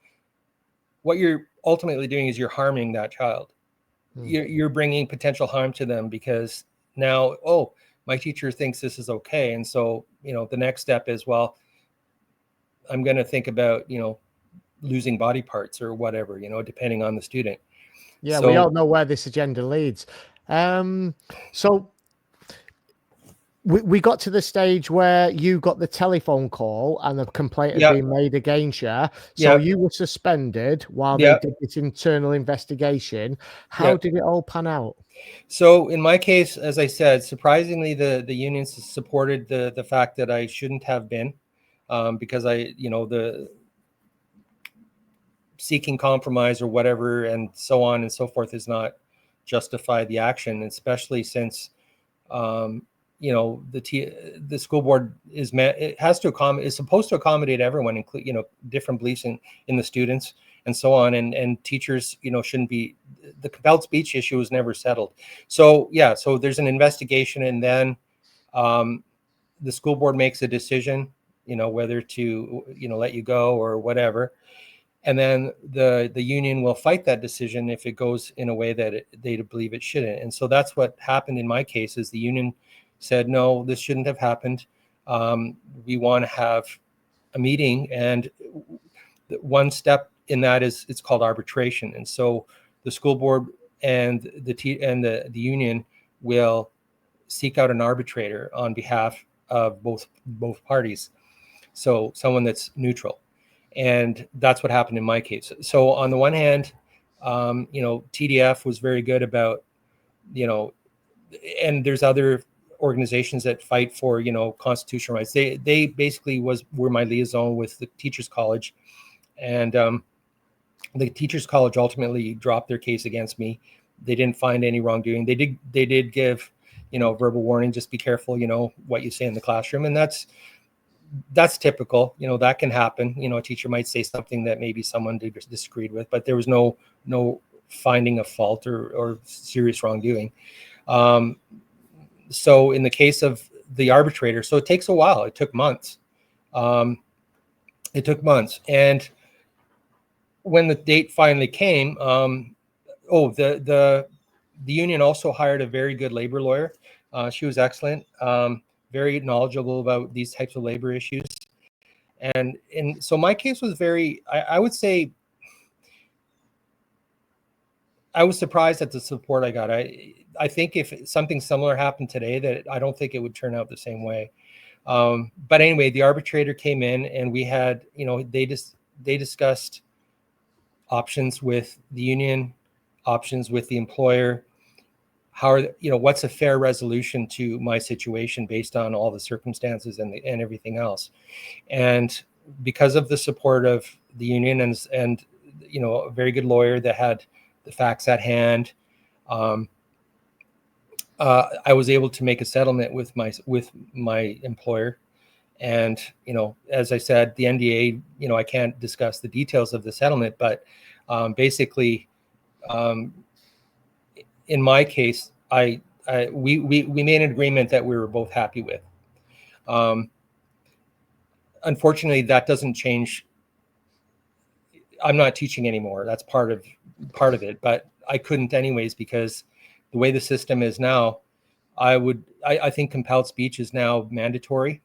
Speaker 2: what you're ultimately doing is you're harming that child. You're bringing potential harm to them, because now, oh, my teacher thinks this is okay, and so, you know, the next step is, well, I'm going to think about, you know, losing body parts or whatever, you know, depending on the student.
Speaker 1: Yeah,
Speaker 2: So
Speaker 1: we all know where this agenda leads. So we got to the stage where you got the telephone call and a complaint had
Speaker 2: yeah,
Speaker 1: been made against you. So
Speaker 2: yeah,
Speaker 1: you were suspended while they
Speaker 2: yeah,
Speaker 1: did this internal investigation. How
Speaker 2: yeah.
Speaker 1: did it all pan out?
Speaker 2: So in my case, as I said, surprisingly, the unions supported the fact that I shouldn't have been, because I, you know, the seeking compromise or whatever and so on and so forth is not justify the action, especially since, you know, the school board it has to accommodate, is supposed to accommodate everyone, include, you know, different beliefs in the students and so on, and teachers, you know, shouldn't be, the compelled speech issue was never settled. So yeah, so there's an investigation, and then the school board makes a decision, you know, whether to, you know, let you go or whatever, and then the union will fight that decision if it goes in a way that they believe it shouldn't. And so that's what happened in my case, is the union said, no, this shouldn't have happened. We want to have a meeting, and one step in that is, it's called arbitration. And so the school board and the union will seek out an arbitrator on behalf of both parties, so someone that's neutral. And that's what happened in my case. So on the one hand, you know, TDF was very good about, you know, and there's other organizations that fight for, you know, constitutional rights. They basically were my liaison with the Teachers College, and the Teachers College ultimately dropped their case against me. They didn't find any wrongdoing. They did give, you know, verbal warning, just be careful, you know, what you say in the classroom, and that's typical. You know, that can happen. You know, a teacher might say something that maybe someone disagreed with, but there was no finding of fault or serious wrongdoing. So in the case of the arbitrator, so it takes a while. It took months. And when the date finally came, the union also hired a very good labor lawyer. She was excellent, very knowledgeable about these types of labor issues. And so my case was very, I would say, I was surprised at the support I got. I think if something similar happened today, that I don't think it would turn out the same way. But anyway, the arbitrator came in, and we had, you know, they discussed options with the union, options with the employer. How are, you know, what's a fair resolution to my situation based on all the circumstances and everything else. And because of the support of the union and you know, a very good lawyer that had the facts at hand, I was able to make a settlement with my employer. And, you know, as I said, the NDA, you know, I can't discuss the details of the settlement, but basically, in my case, we made an agreement that we were both happy with. Unfortunately, that doesn't change. I'm not teaching anymore. That's part of it, but I couldn't anyways, because the way the system is now, I think compelled speech is now mandatory.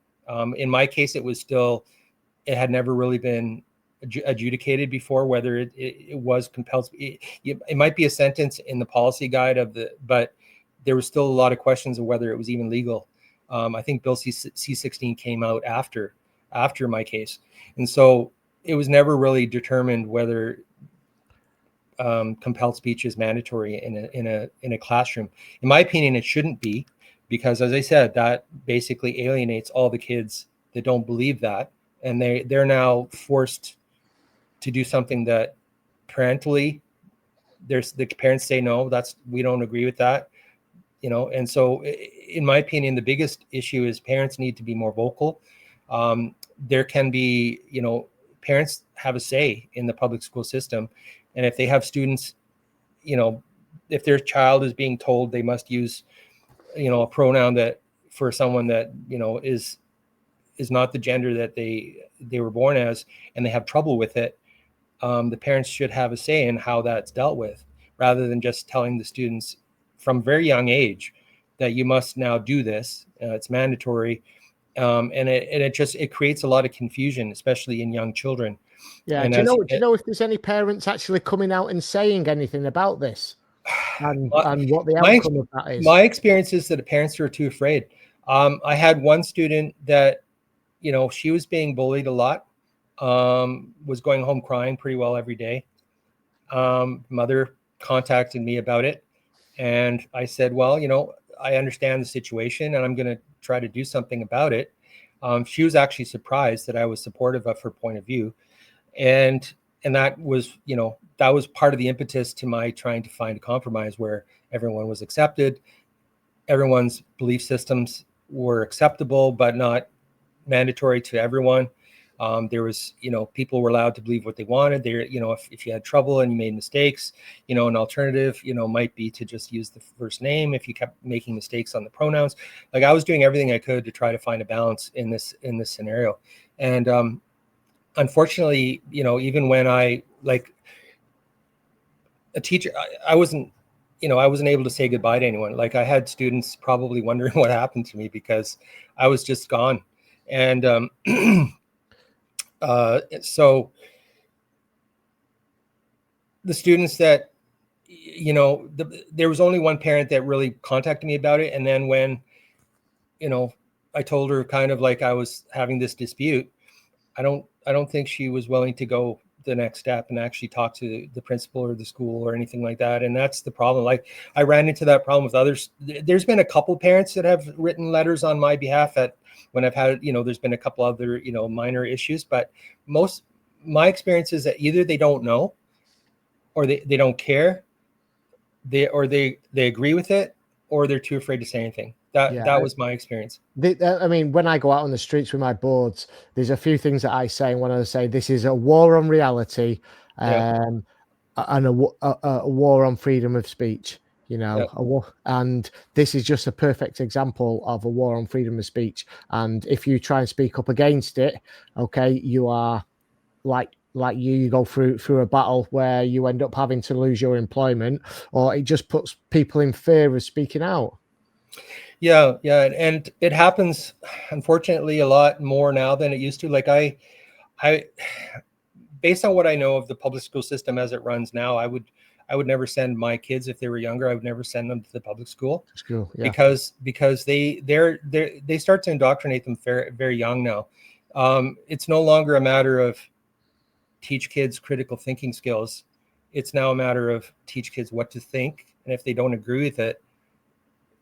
Speaker 2: In my case, it had never really been adjudicated before whether it was compelled. It might be a sentence in the policy guide but there was still a lot of questions of whether it was even legal. I think Bill C-16 came out after my case, and so it was never really determined whether compelled speech is mandatory in a classroom. In my opinion, it shouldn't be, because, as I said, that basically alienates all the kids that don't believe that, and they're now forced to do something that parentally, the parents say, no, we don't agree with that, you know. And so in my opinion, the biggest issue is parents need to be more vocal. There can be, you know, parents have a say in the public school system, and if they have students, you know, if their child is being told they must use, you know, a pronoun that for someone that, you know, is is not the gender that they were born as, and they have trouble with it, the parents should have a say in how that's dealt with, rather than just telling the students from very young age that you must now do this. It's mandatory. And it creates a lot of confusion, especially in young children.
Speaker 1: Yeah.
Speaker 2: And
Speaker 1: Do you know if there's any parents actually coming out and saying anything about this and what the outcome of that is?
Speaker 2: My experience is that the parents are too afraid. I had one student that, she was being bullied a lot, was going home crying pretty well every day. Mother contacted me about it, and I said, well, I understand the situation, and I'm going to try to do something about it. She was actually surprised that I was supportive of her point of view, and that was part of the impetus to my trying to find a compromise where everyone was accepted, everyone's belief systems were acceptable but not mandatory to everyone. There was, people were allowed to believe what they wanted. There, if you had trouble and you made mistakes, an alternative, might be to just use the first name if you kept making mistakes on the pronouns. Like, I was doing everything I could to try to find a balance in this scenario. And unfortunately, even when I, like a teacher, I wasn't able to say goodbye to anyone. Like, I had students probably wondering what happened to me because I was just gone. And so the students that, there was only one parent that really contacted me about it. And then when, I told her kind of like I was having this dispute, I don't think she was willing to go the next step and actually talk to the principal or the school or anything like that. And that's the problem. Like, I ran into that problem with others. There's been a couple parents that have written letters on my behalf at when I've had, there's been a couple other, minor issues, but my experience is that either they don't know, or they don't care, they agree with it, or they're too afraid to say anything. That was my experience.
Speaker 1: I mean, when I go out on the streets with my boards, there's a few things that I say. And when I say this is a war on reality, and a war on freedom of speech, a war, and this is just a perfect example of a war on freedom of speech. And if you try and speak up against it, okay, you are like you go through a battle where you end up having to lose your employment, or it just puts people in fear of speaking out.
Speaker 2: Yeah, and it happens, unfortunately, a lot more now than it used to. Like, I based on what I know of the public school system as it runs now, I would never send my kids, if they were younger, I would never send them to the public school.
Speaker 1: Yeah.
Speaker 2: Because they start to indoctrinate them very, very young now. It's no longer a matter of teach kids critical thinking skills. It's now a matter of teach kids what to think, and if they don't agree with it,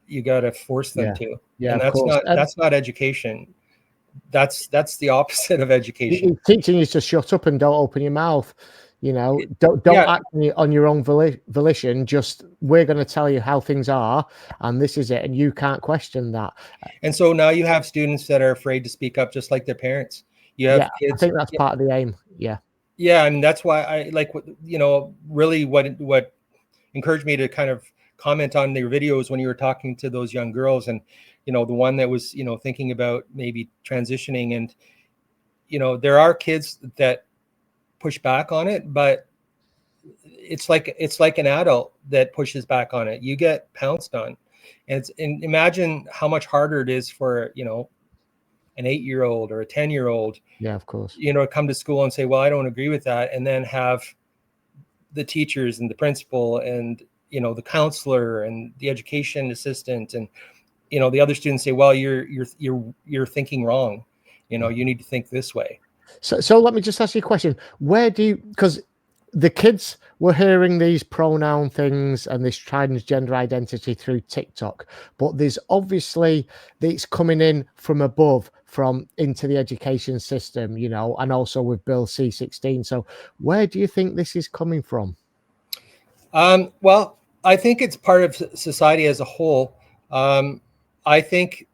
Speaker 2: you got to force them to.
Speaker 1: Yeah,
Speaker 2: and that's not education. That's the opposite of education.
Speaker 1: Teaching you to shut up and don't open your mouth. Don't act on your own volition. Just, we're going to tell you how things are, and this is it, and you can't question that.
Speaker 2: And so now you have students that are afraid to speak up, just like their parents. You have kids.
Speaker 1: I think that's part of the aim.
Speaker 2: Yeah, and that's why I like, really what encouraged me to kind of comment on their videos when you were talking to those young girls, and the one that was thinking about maybe transitioning, and there are kids that push back on it, but it's like an adult that pushes back on it, you get pounced on. And imagine how much harder it is for an 8-year-old or a 10-year-old,
Speaker 1: of course,
Speaker 2: come to school and say, well, I don't agree with that, and then have the teachers and the principal and the counselor and the education assistant and the other students say, well, you're thinking wrong, you need to think this way.
Speaker 1: So let me just ask you a question. Because the kids were hearing these pronoun things and this transgender identity through TikTok, but there's obviously it's coming in from above, into the education system, and also with Bill C-16. So where do you think this is coming from?
Speaker 2: Well, I think it's part of society as a whole. I think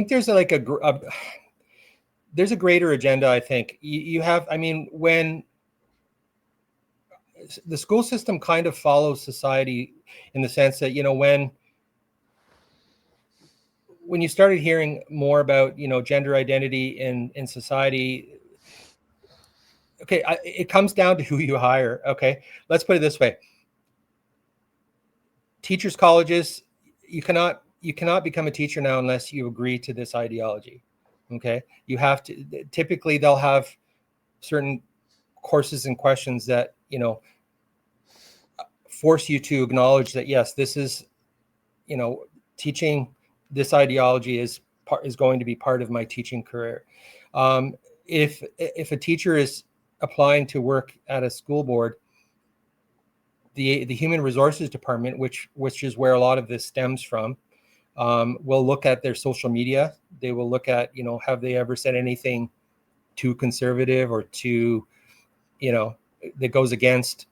Speaker 2: there's there's a greater agenda. I think you have, when the school system kind of follows society, in the sense that, when when you started hearing more about, gender identity in society, okay, it comes down to who you hire. Okay, let's put it this way: teachers, colleges, you cannot become a teacher now unless you agree to this ideology. Okay, you have to. Typically, they'll have certain courses and questions that force you to acknowledge that yes, this is, teaching this ideology is going to be part of my teaching career. If a teacher is applying to work at a school board, the human resources department, which is where a lot of this stems from, will look at their social media. They will look at, have they ever said anything too conservative or too, that goes against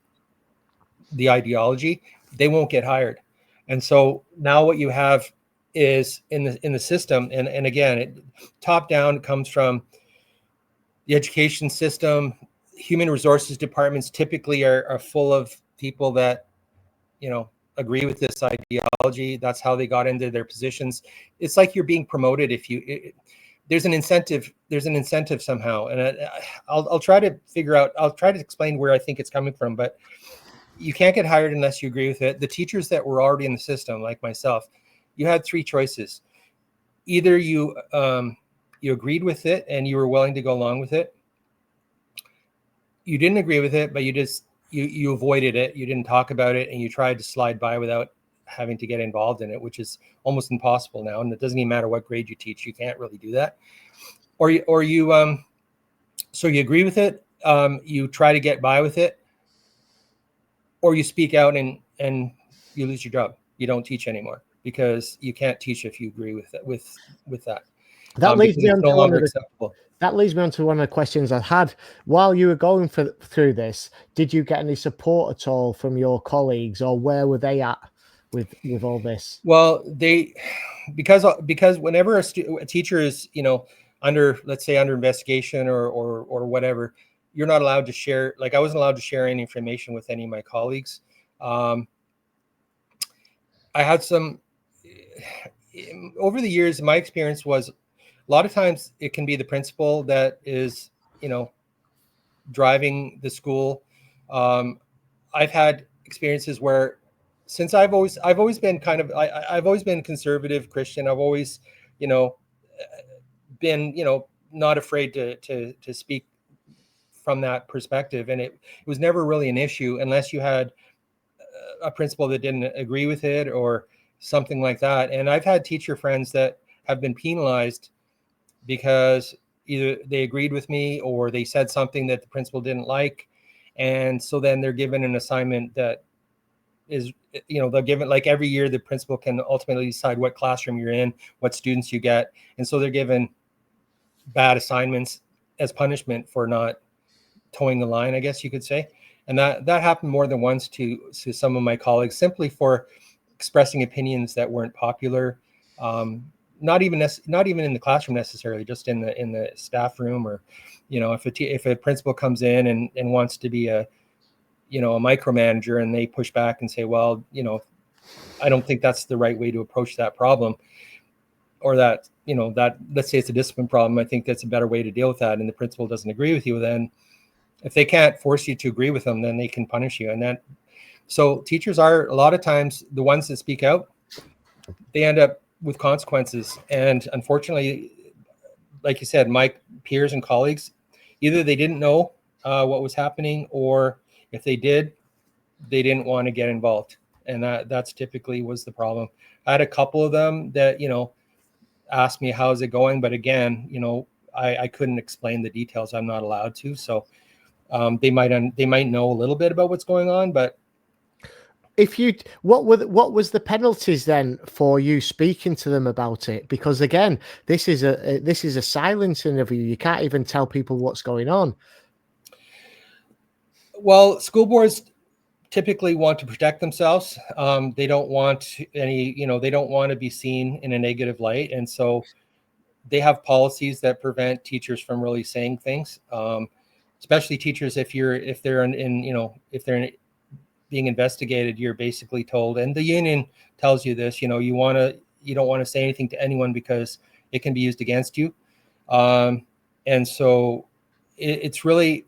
Speaker 2: the ideology. They won't get hired. And so now what you have is in the system, and again, top down comes from the education system. Human resources departments typically are full of people that agree with this ideology. That's how they got into their positions. It's like you're being promoted if there's an incentive somehow. And I'll try to figure out, I'll try to explain where I think it's coming from, but you can't get hired unless you agree with it. The teachers that were already in the system, like myself, you had three choices. Either you agreed with it and you were willing to go along with it. You didn't agree with it, but you avoided it. You didn't talk about it, and you tried to slide by without having to get involved in it, which is almost impossible now. And it doesn't even matter what grade you teach. You can't really do that. So you agree with it. You try to get by with it, or you speak out and you lose your job. You don't teach anymore because you can't teach if you agree with that.
Speaker 1: That leads me on
Speaker 2: no longer acceptable.
Speaker 1: That leads me on to one of the questions I had. While you were going through this, did you get any support at all from your colleagues, or where were they at with all this?
Speaker 2: Well, because whenever a teacher is, under, let's say, under investigation or whatever, you're not allowed to share. Like, I wasn't allowed to share any information with any of my colleagues. I had some, over the years, my experience was, a lot of times it can be the principal that is, driving the school. I've had experiences where, since I've always been I've always been conservative Christian. I've always, been, not afraid to speak from that perspective. And it was never really an issue unless you had a principal that didn't agree with it or something like that. And I've had teacher friends that have been penalized because either they agreed with me or they said something that the principal didn't like. And so then they're given an assignment that is, they'll give it, like, every year the principal can ultimately decide what classroom you're in, what students you get. And so they're given bad assignments as punishment for not towing the line, I guess you could say. And that happened more than once to some of my colleagues, simply for expressing opinions that weren't popular. Not even in the classroom necessarily, just in the staff room, or, if a principal comes in and wants to be a micromanager, and they push back and say, well, I don't think that's the right way to approach that problem, or that, that, let's say it's a discipline problem, I think that's a better way to deal with that, and the principal doesn't agree with you, then if they can't force you to agree with them, then they can punish you. And then, so teachers are, a lot of times, the ones that speak out, they end up with consequences. And unfortunately, like you said, my peers and colleagues, either they didn't know what was happening, or if they did, they didn't want to get involved. And that's typically was the problem. I had a couple of them that, asked me, how's it going? But again, I couldn't explain the details. I'm not allowed to. So they might know a little bit about what's going on, but
Speaker 1: what was the penalties then for you speaking to them about it? Because again, this is a silence interview. You can't even tell people what's going on.
Speaker 2: Well, school boards typically want to protect themselves. They don't want they don't want to be seen in a negative light, and so they have policies that prevent teachers from really saying things. Especially teachers, if they're being investigated, you're basically told, and the union tells you this, you want to you don't want to say anything to anyone because it can be used against you. And so it's really,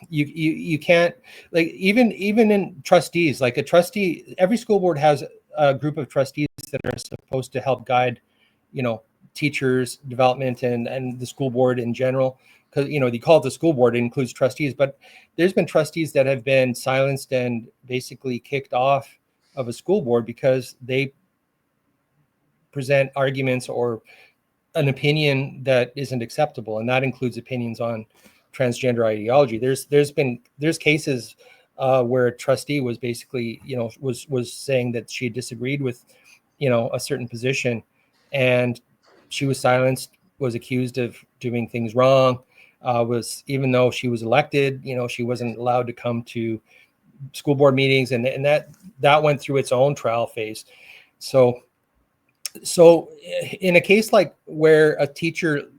Speaker 2: you can't, like, even in trustees, like a trustee, every school board has a group of trustees that are supposed to help guide, teachers development and the school board in general, because they call it the school board, it includes trustees, but there's been trustees that have been silenced and basically kicked off of a school board because they present arguments or an opinion that isn't acceptable, and that includes opinions on transgender ideology. There's cases where a trustee was basically was saying that she disagreed with a certain position, and she was silenced, was accused of doing things wrong, was, even though she was elected, she wasn't allowed to come to school board meetings, and that went through its own trial phase. So in a case like where a teacher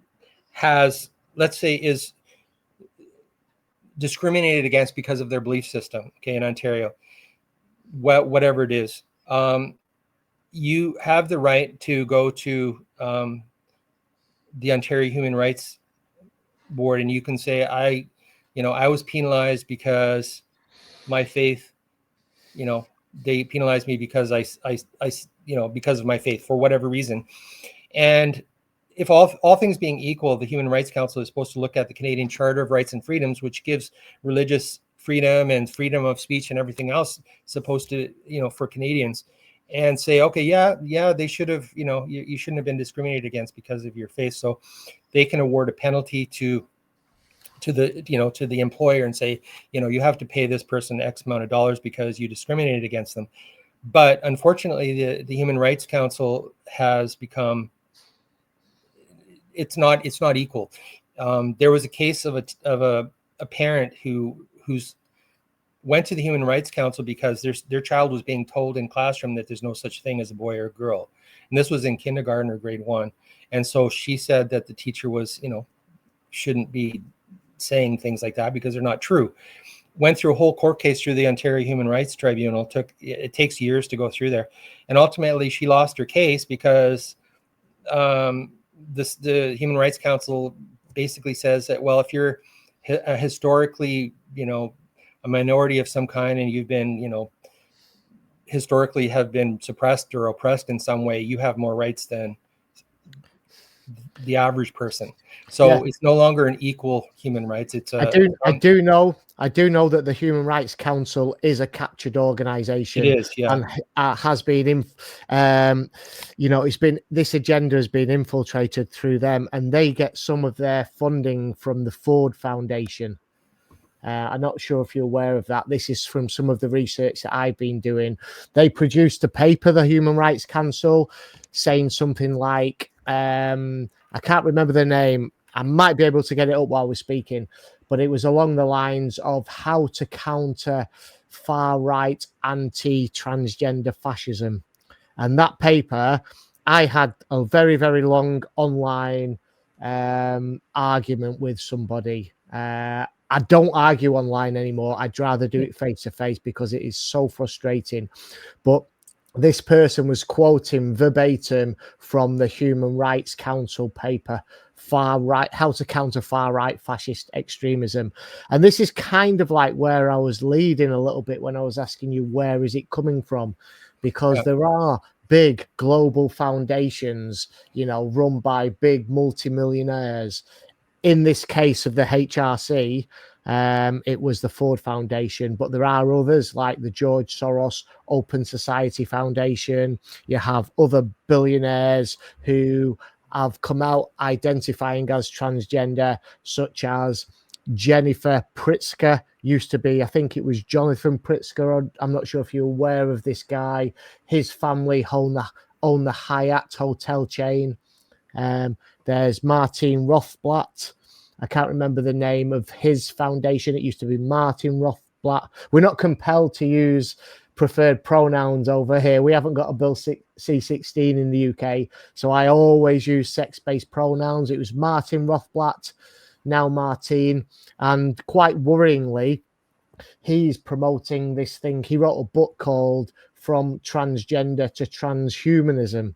Speaker 2: has, let's say, is discriminated against because of their belief system, okay, in Ontario, whatever it is, you have the right to go to the Ontario Human Rights Board, and you can say, I was penalized because my faith, they penalized me because I because of my faith for whatever reason. And if all things being equal, the Human Rights Council is supposed to look at the Canadian Charter of Rights and Freedoms, which gives religious freedom and freedom of speech and everything else supposed to, for Canadians, and say, okay, yeah, they should have, you shouldn't have been discriminated against because of your faith. So they can award a penalty to the employer and say, you have to pay this person X amount of dollars because you discriminated against them. But unfortunately, the Human Rights Council has become, it's not equal. There was a case of a parent who's went to the Human Rights Council because their child was being told in classroom that there's no such thing as a boy or a girl, and this was in kindergarten or grade 1. And so she said that the teacher was, shouldn't be saying things like that because they're not true. Went through a whole court case through the Ontario Human Rights Tribunal. It takes years to go through there, and ultimately she lost her case because the Human Rights Council basically says that, well, if you're historically, a minority of some kind, and you've been, historically have been suppressed or oppressed in some way, you have more rights than the average person. So it's no longer an equal human rights. It's
Speaker 1: I do know that the Human Rights Council is a captured organization.
Speaker 2: It is, yeah,
Speaker 1: and has been, it's been, this agenda has been infiltrated through them, and they get some of their funding from the Ford Foundation. I'm not sure if you're aware of that. This is from some of the research that I've been doing. They produced a paper, the Human Rights Council, saying something like, I can't remember the name. I might be able to get it up while we're speaking, but it was along the lines of how to counter far-right anti-transgender fascism. And that paper, I had a very, very long online argument with somebody. I don't argue online anymore. I'd rather do it face to face because it is so frustrating. But this person was quoting verbatim from the Human Rights Council paper, far right, how to counter far right fascist extremism. And this is kind of like where I was leading a little bit when I was asking you, where is it coming from? Because there are big global foundations, run by big multimillionaires. In this case of the HRC, it was the Ford Foundation, but there are others like the George Soros Open Society Foundation. You have other billionaires who have come out identifying as transgender, such as Jennifer Pritzker, used to be, I think it was Jonathan Pritzker. I'm not sure if you're aware of this guy. His family own the Hyatt hotel chain. There's Martin Rothblatt. I can't remember the name of his foundation. It used to be Martin Rothblatt. We're not compelled to use preferred pronouns over here. We haven't got a Bill C-16 in the UK, so I always use sex-based pronouns. It was Martin Rothblatt, now Martin, and quite worryingly, he's promoting this thing. He wrote a book called From Transgender to Transhumanism,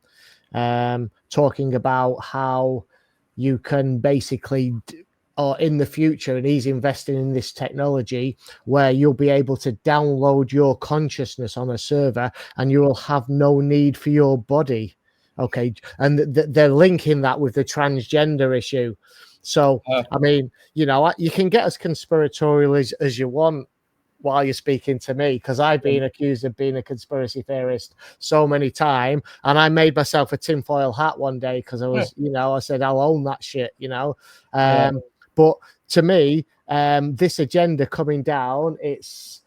Speaker 1: talking about how you can basically, or in the future, and he's investing in this technology where you'll be able to download your consciousness on a server and you will have no need for your body. Okay. And they're linking that with the transgender issue. So, I mean, you can get as conspiratorial as you want while you're speaking to me, because I've been accused of being a conspiracy theorist so many times, and I made myself a tinfoil hat one day because I was, I said I'll own that shit, But to me, this agenda coming down, it's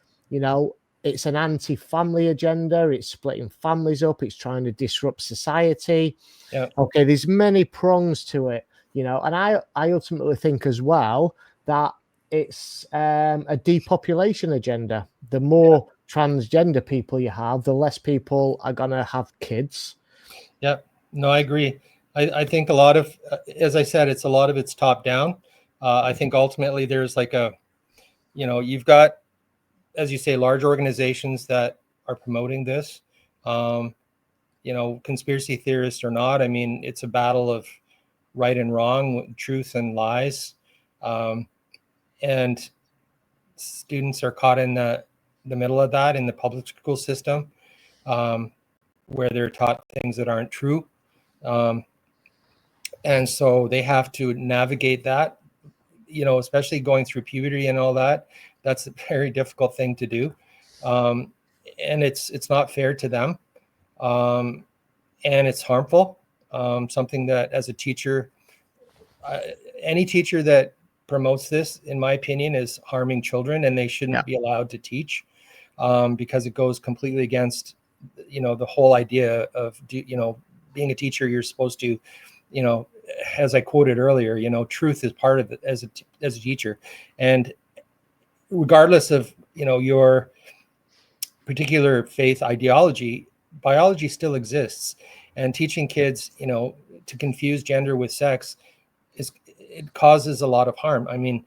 Speaker 1: it's an anti-family agenda. It's splitting families up. It's trying to disrupt society.
Speaker 2: Yeah.
Speaker 1: Okay, there's many prongs to it, and I ultimately think as well that it's a depopulation agenda. The more transgender people you have, the less people are going to have kids.
Speaker 2: Yeah, no, I agree. I think a lot of, as I said, a lot of it's top down. I think ultimately there's like you've got, as you say, large organizations that are promoting this. Conspiracy theorists or not, I mean, it's a battle of right and wrong, truth and lies. And students are caught in the middle of that in the public school system, where they're taught things that aren't true. And so they have to navigate that, especially going through puberty and all that. That's a very difficult thing to do. And it's not fair to them. And it's harmful. Something that, as a teacher, any teacher that promotes this, in my opinion, is harming children, and they shouldn't be allowed to teach, because it goes completely against, the whole idea of, being a teacher. You're supposed to, as I quoted earlier, truth is part of it as a teacher, and regardless of your particular faith ideology, biology still exists, and teaching kids to confuse gender with sex it causes a lot of harm. I mean,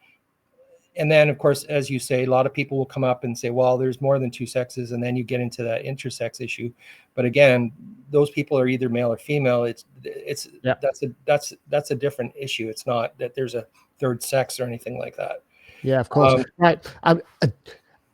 Speaker 2: and then of course, as you say, a lot of people will come up and say, well, there's more than two sexes, and then you get into that intersex issue. But again, those people are either male or female. That's a different issue. It's not that there's a third sex or anything like that.
Speaker 1: Yeah, of course. Right.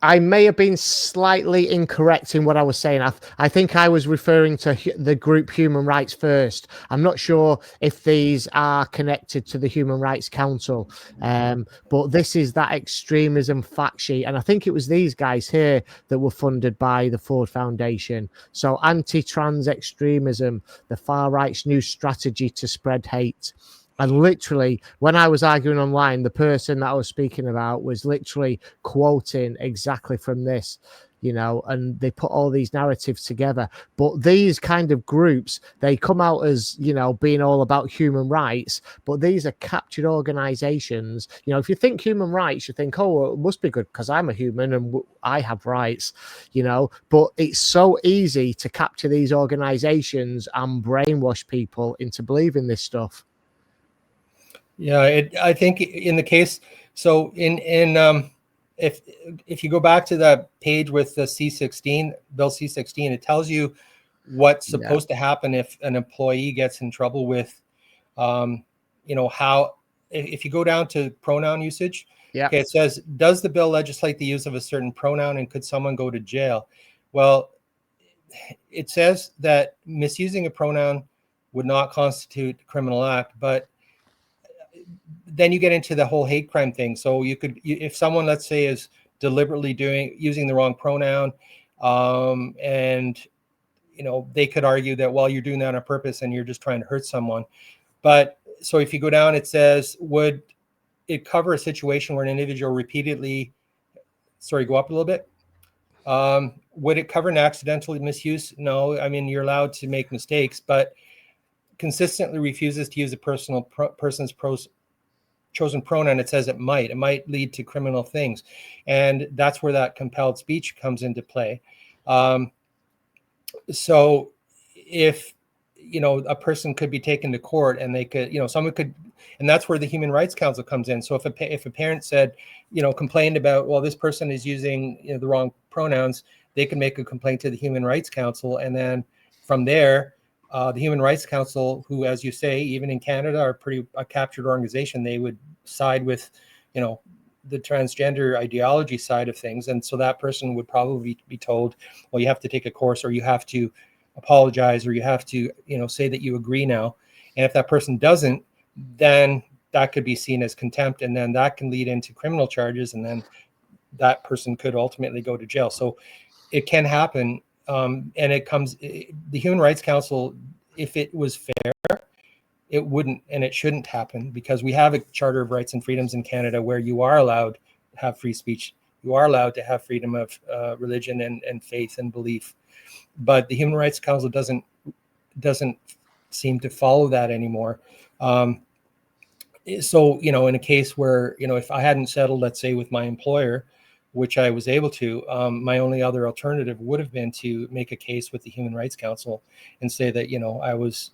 Speaker 1: I may have been slightly incorrect in what I was saying. I think I was referring to the group Human Rights First. I'm not sure if these are connected to the Human Rights Council, but this is that extremism fact sheet. And I think it was these guys here that were funded by the Ford Foundation. So anti-trans extremism, the far right's new strategy to spread hate. And literally, when I was arguing online, the person that I was speaking about was literally quoting exactly from this, and they put all these narratives together. But these kind of groups, they come out as, being all about human rights, but these are captured organizations. If you think human rights, you think, oh, well, it must be good because I'm a human and I have rights, but it's so easy to capture these organizations and brainwash people into believing this stuff.
Speaker 2: Yeah, I think in the case, so if you go back to that page with the C-16, Bill C-16, it tells you what's supposed to happen if an employee gets in trouble with, how, if you go down to pronoun usage, okay, it says, does the bill legislate the use of a certain pronoun and could someone go to jail? Well, it says that misusing a pronoun would not constitute a criminal act, but then you get into the whole hate crime thing. So if someone, let's say, is deliberately using the wrong pronoun, and they could argue that, well, you're doing that on purpose and you're just trying to hurt someone. But so if you go down, it says, would it cover a situation where an individual repeatedly, go up a little bit. Would it cover an accidental misuse? No, I mean, you're allowed to make mistakes, but consistently refuses to use a person's chosen pronoun, it says it might lead to criminal things. And that's where that compelled speech comes into play. So if, a person could be taken to court and they could, someone could And that's where the Human Rights Council comes in. So if a parent said, complained about, well, this person is using the wrong pronouns, they can make a complaint to the Human Rights Council. And then from there, the Human Rights Council, who, as you say, even in Canada, are a captured organization, they would side with, the transgender ideology side of things. And so that person would probably be told, well, you have to take a course, or you have to apologize, or you have to, say that you agree now. And if that person doesn't, then that could be seen as contempt, and then that can lead into criminal charges, and then that person could ultimately go to jail. So it can happen. And the Human Rights Council, if it was fair, it wouldn't and it shouldn't happen, because we have a Charter of Rights and Freedoms in Canada where you are allowed to have free speech. You are allowed to have freedom of religion and faith and belief. But the Human Rights Council doesn't seem to follow that anymore. So, in a case where, if I hadn't settled, let's say, with my employer, which I was able to, my only other alternative would have been to make a case with the Human Rights Council and say that, I was,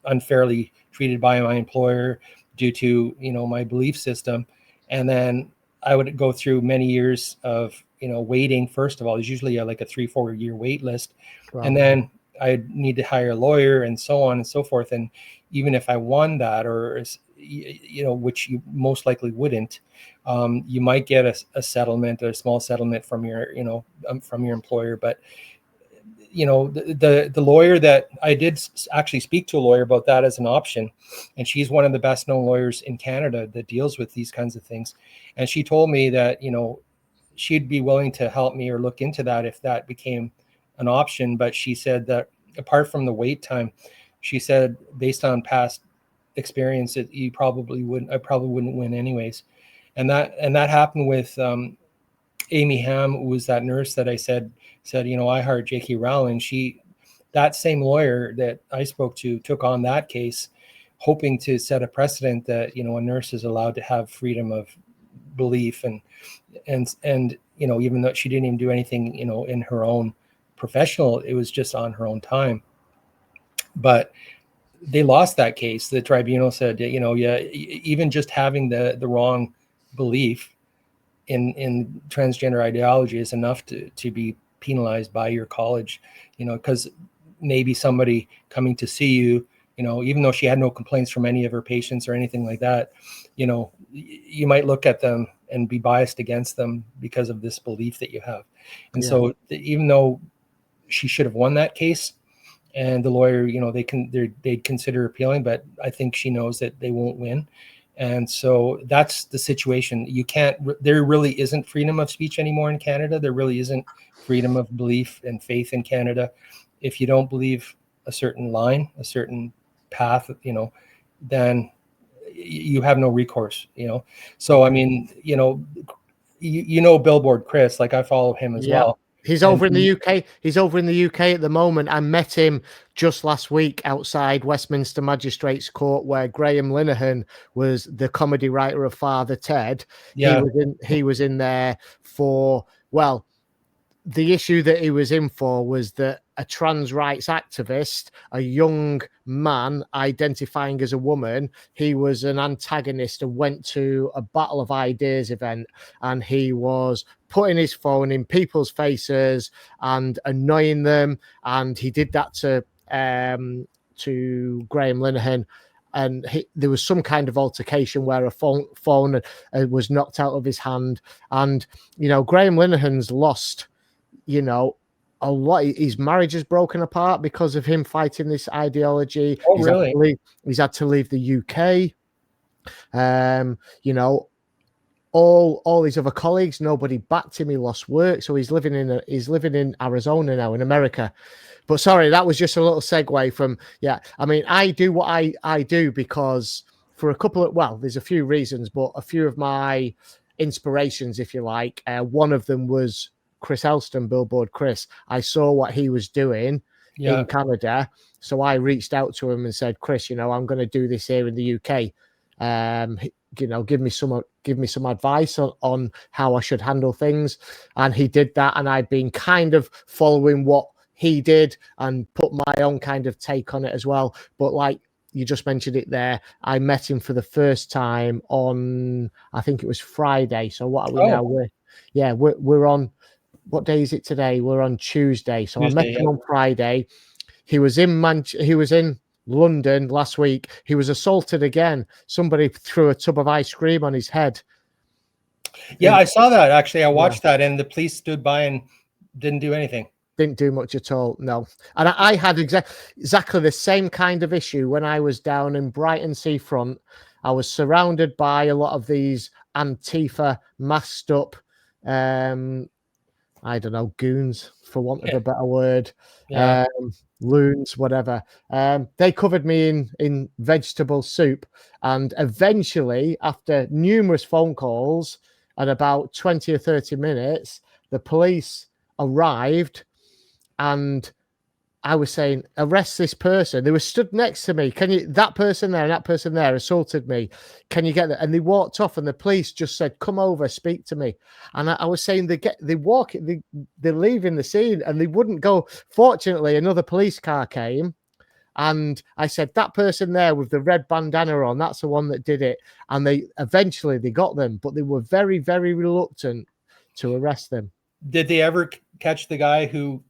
Speaker 2: unfairly treated by my employer due to, my belief system. And then I would go through many years of, waiting. First of all, there's usually like a 3-4 year wait list. Wow. And then I need to hire a lawyer and so on and so forth. And even if I won that, or, which you most likely wouldn't, you might get a settlement, a small settlement from your, from your employer. But, the lawyer that I did actually speak to a lawyer about that as an option. And she's one of the best known lawyers in Canada that deals with these kinds of things. And she told me that, she'd be willing to help me or look into that if that became an option. But she said that apart from the wait time, she said, based on past experience, I probably wouldn't win anyways. And that happened with Amy Ham, who was that nurse that I said, I hired J.K. Rowling. That same lawyer that I spoke to took on that case, hoping to set a precedent that, a nurse is allowed to have freedom of belief, and even though she didn't even do anything, in her own professional, it was just on her own time. But they lost that case. The tribunal said, even just having the wrong belief in transgender ideology is enough to be penalized by your college, because maybe somebody coming to see you, even though she had no complaints from any of her patients or anything like that, you might look at them and be biased against them because of this belief that you have. And so even though she should have won that case, and the lawyer, they'd consider appealing, but I think she knows that they won't win. And so that's the situation. There really isn't freedom of speech anymore in Canada. There really isn't freedom of belief and faith in Canada. If you don't believe a certain line, a certain path, then you have no recourse, So, I mean, Billboard Chris, like I follow him as well.
Speaker 1: He's over in the UK. He's over in the UK at the moment. I met him just last week outside Westminster Magistrates Court, where Graham Linehan was the comedy writer of Father Ted. Yeah. He was in there for, well, the issue that he was in for was that a trans rights activist, a young man identifying as a woman, he was an antagonist and went to a Battle of Ideas event, and he was putting his phone in people's faces and annoying them. And he did that to Graham Linehan. And there was some kind of altercation where a phone was knocked out of his hand. And, Graham Linehan's lost, a lot. His marriage is broken apart because of him fighting this ideology.
Speaker 2: Oh, really?
Speaker 1: He's had to leave the UK. All his other colleagues, nobody backed him. He lost work, so he's living in Arizona now, in America. But sorry, that was just a little segue from. Yeah, I mean, I do what I do because for a couple of, there's a few reasons, but a few of my inspirations, if you like, one of them was Chris Elston, Billboard Chris. I saw what he was doing in Canada, so I reached out to him and said, Chris, I'm going to do this here in the UK. Give me some advice on how I should handle things. And he did that, and I've been kind of following what he did and put my own kind of take on it as well. But like you just mentioned it there. I met him for the first time on, I think it was Friday. So what are we now? We're on, what day is it today? We're on Tuesday. So I met him on Friday. He was in London last week. He was assaulted again. Somebody threw a tub of ice cream on his head.
Speaker 2: Yeah, I saw that actually. I watched that, and the police stood by and didn't do anything.
Speaker 1: Didn't do much at all, no. And I had exactly the same kind of issue when I was down in Brighton Seafront. I was surrounded by a lot of these Antifa masked up, I don't know, goons, for want of a better word, loons, whatever. They covered me in vegetable soup, and eventually, after numerous phone calls and about 20 or 30 minutes, the police arrived. And I was saying, arrest this person. They were stood next to me. That person there and that person there assaulted me. Can you get that? And they walked off, and the police just said, come over, speak to me. And I was saying, they're leaving the scene, and they wouldn't go. Fortunately, another police car came, and I said, that person there with the red bandana on, that's the one that did it. And they eventually got them, but they were very, very reluctant to arrest them.
Speaker 2: Did they ever catch the guy who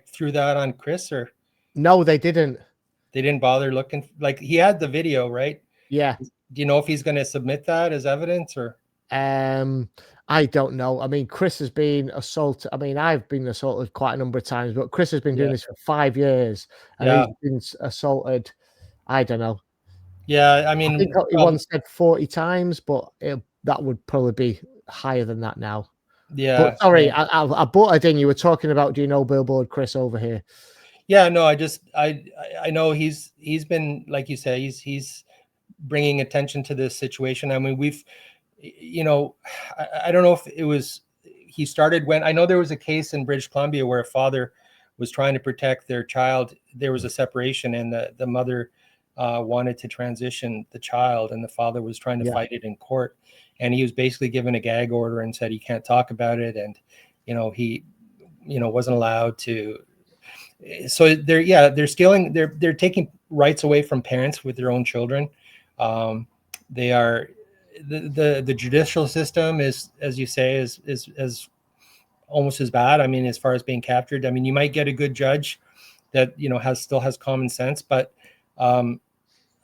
Speaker 2: threw that on Chris? Or
Speaker 1: no, they didn't
Speaker 2: bother looking? Like, he had the video, right?
Speaker 1: Yeah.
Speaker 2: Do you know if he's going to submit that as evidence? Or
Speaker 1: I don't know. I mean, Chris has been assaulted. I mean, I've been assaulted quite a number of times, but Chris has been doing this for 5 years, and he's been assaulted, I don't know.
Speaker 2: Yeah, I mean,
Speaker 1: I think he once said 40 times, but that would probably be higher than that now.
Speaker 2: Yeah.
Speaker 1: But sorry, I butted in. You were talking about, do you know Billboard Chris over here?
Speaker 2: Yeah, no, I know he's been, like you say, he's bringing attention to this situation. I mean, I don't know if it was, he started when, I know there was a case in British Columbia where a father was trying to protect their child. There was a separation, and the mother wanted to transition the child, and the father was trying to fight it in court. And he was basically given a gag order and said he can't talk about it. And, he, wasn't allowed to. So they're stealing, they're taking rights away from parents with their own children. They are, the judicial system is, as you say, is almost as bad. I mean, as far as being captured, I mean, you might get a good judge that, still has common sense, but a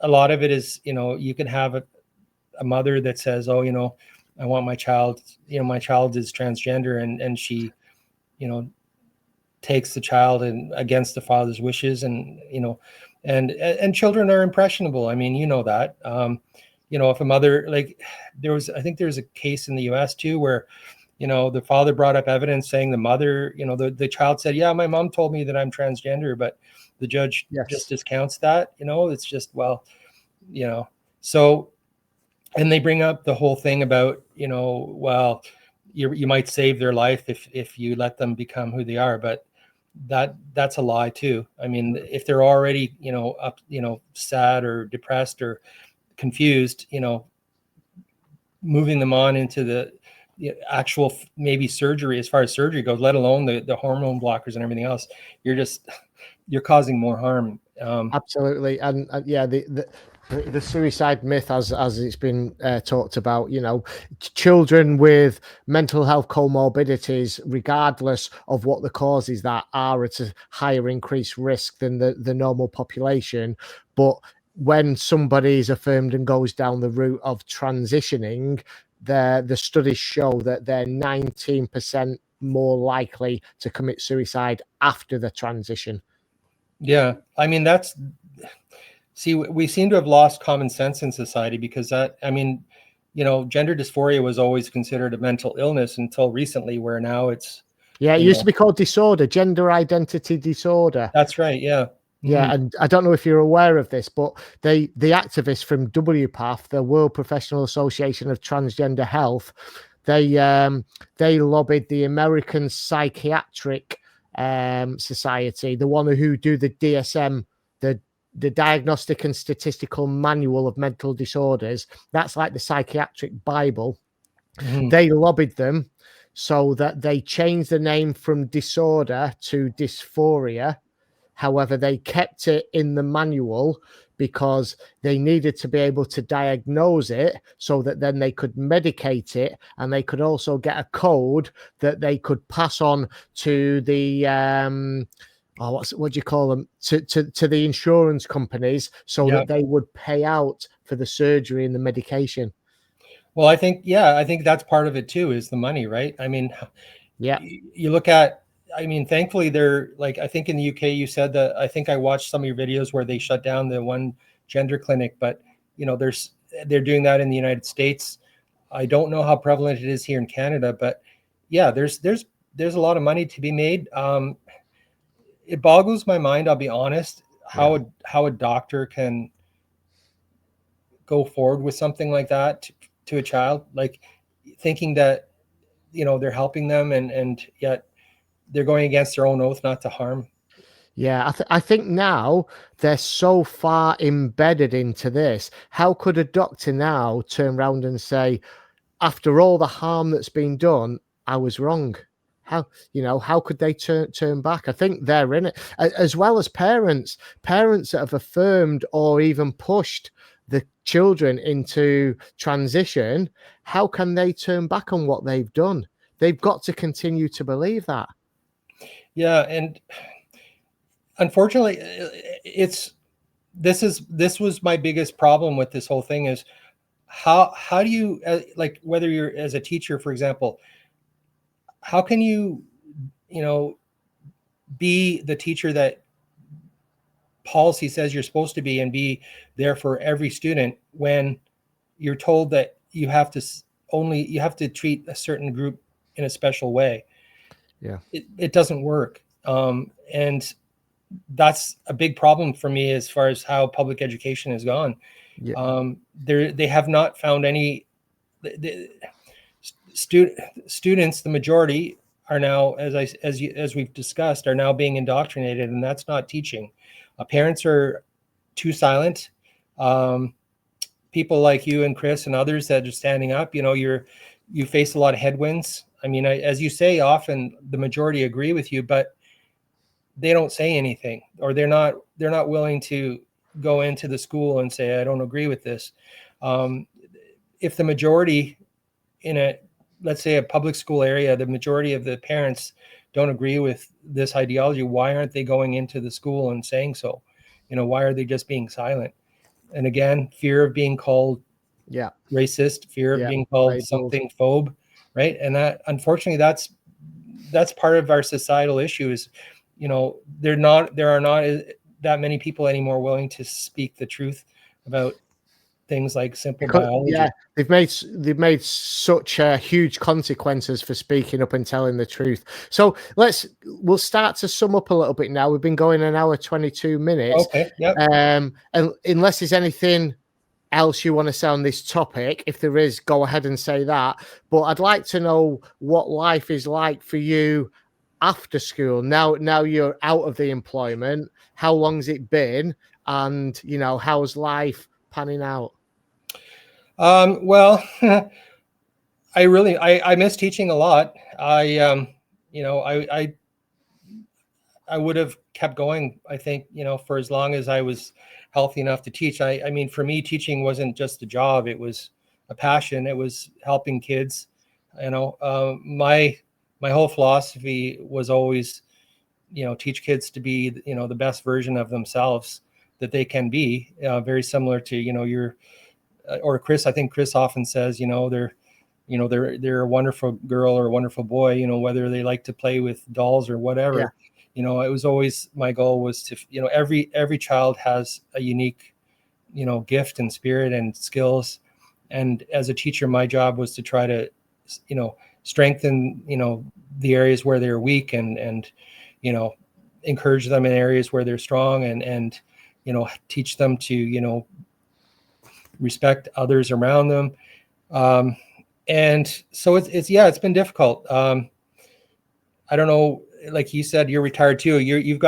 Speaker 2: lot of it is, you can have a mother that says, oh, I want my child, my child is transgender, and she, takes the child and against the father's wishes, and, and children are impressionable. I mean, that, if a mother, like, I think there's a case in the US too, where, the father brought up evidence saying the mother, the child said, yeah, my mom told me that I'm transgender, but the judge just discounts that, it's just, well, so, and they bring up the whole thing about, well, you might save their life if you let them become who they are, but that's a lie too. I mean, if they're already, up, sad or depressed or confused, moving them on into the actual maybe surgery, as far as surgery goes, let alone the hormone blockers and everything else, you're causing more harm.
Speaker 1: Absolutely. And yeah, the suicide myth, as it's been talked about, children with mental health comorbidities, regardless of what the causes that are at a higher increased risk than the normal population. But when somebody is affirmed and goes down the route of transitioning, the studies show that they're 19% more likely to commit suicide after the transition.
Speaker 2: Yeah, I mean, we seem to have lost common sense in society, because gender dysphoria was always considered a mental illness until recently, where now it's.
Speaker 1: Yeah, it used to be called disorder, gender identity disorder.
Speaker 2: That's right, yeah.
Speaker 1: Yeah, and I don't know if you're aware of this, but the activists from WPATH, the World Professional Association of Transgender Health, they lobbied the American Psychiatric Society, the one who do the DSM, the Diagnostic and Statistical Manual of Mental Disorders. That's like the psychiatric Bible. Mm-hmm. They lobbied them so that they changed the name from disorder to dysphoria. However, they kept it in the manual because they needed to be able to diagnose it so that then they could medicate it, and they could also get a code that they could pass on to the what do you call them, to the insurance companies, so
Speaker 2: Yeah.
Speaker 1: that they would pay out for the surgery and the medication.
Speaker 2: Well, I think, yeah, I think that's part of it too, is the money, right? I mean,
Speaker 1: Yeah.
Speaker 2: you look at, I mean, thankfully they're like, I think in the UK, you said that, I think I watched some of your videos where they shut down the one gender clinic, but they're doing that in the United States. I don't know how prevalent it is here in Canada, but yeah, there's a lot of money to be made. It boggles my mind, I'll be honest,
Speaker 1: Yeah.
Speaker 2: how a doctor can go forward with something like that to a child, like thinking that they're helping them, and yet they're going against their own oath not to harm.
Speaker 1: Yeah, I think now they're so far embedded into this. How could a doctor now turn around and say, after all the harm that's been done, I was wrong? How could they turn back? I think they're in it, as well as parents that have affirmed or even pushed the children into transition. How can they turn back on what they've done? They've got to continue to believe that.
Speaker 2: Yeah, and unfortunately, this was my biggest problem with this whole thing, is how do you, like, whether you're as a teacher, for example, how can you know be the teacher that policy says you're supposed to be, and be there for every student, when you're told that you have to treat a certain group in a special way?
Speaker 1: Yeah.
Speaker 2: It doesn't work. And that's a big problem for me as far as how public education has gone.
Speaker 1: Yeah.
Speaker 2: They have not found any. The students, the majority, are now, as we've discussed, are now being indoctrinated, and that's not teaching. Parents are too silent. People like you and Chris and others that are standing up, you face a lot of headwinds. I mean, as you say, often the majority agree with you, but they don't say anything, or they're not willing to go into the school and say, I don't agree with this. If the majority let's say a public school area, the majority of the parents don't agree with this ideology, why aren't they going into the school and saying so? Why are they just being silent? And again, fear of being called
Speaker 1: Yeah.
Speaker 2: racist, fear of
Speaker 1: Yeah.
Speaker 2: being called
Speaker 1: Labels.
Speaker 2: something phobe, right? And that, unfortunately, that's part of our societal issue, is there are not that many people anymore willing to speak the truth about things like simple
Speaker 1: Because,
Speaker 2: biology.
Speaker 1: yeah, they've made such huge consequences for speaking up and telling the truth. So we'll start to sum up a little bit now. We've been going an hour 22 minutes.
Speaker 2: Okay. Yep.
Speaker 1: And unless there's anything else you want to say on this topic, if there is, go ahead and say that. But I'd like to know what life is like for you after school. Now you're out of the employment. How long's it been? And how's life panning out?
Speaker 2: Well, I miss teaching a lot. I would have kept going, I think, for as long as I was healthy enough to teach. I mean, for me, teaching wasn't just a job; it was a passion. It was helping kids. My whole philosophy was always, teach kids to be, the best version of themselves that they can be. Very similar to, your or Chris. I think Chris often says, they're a wonderful girl or a wonderful boy, whether they like to play with dolls or whatever.
Speaker 1: Yeah.
Speaker 2: It was always, my goal was to, every child has a unique, gift and spirit and skills. And as a teacher, my job was to try to, strengthen, the areas where they're weak, and encourage them in areas where they're strong, and teach them to, respect others around them. And so it's been difficult. I don't know, like you said, you're retired too. You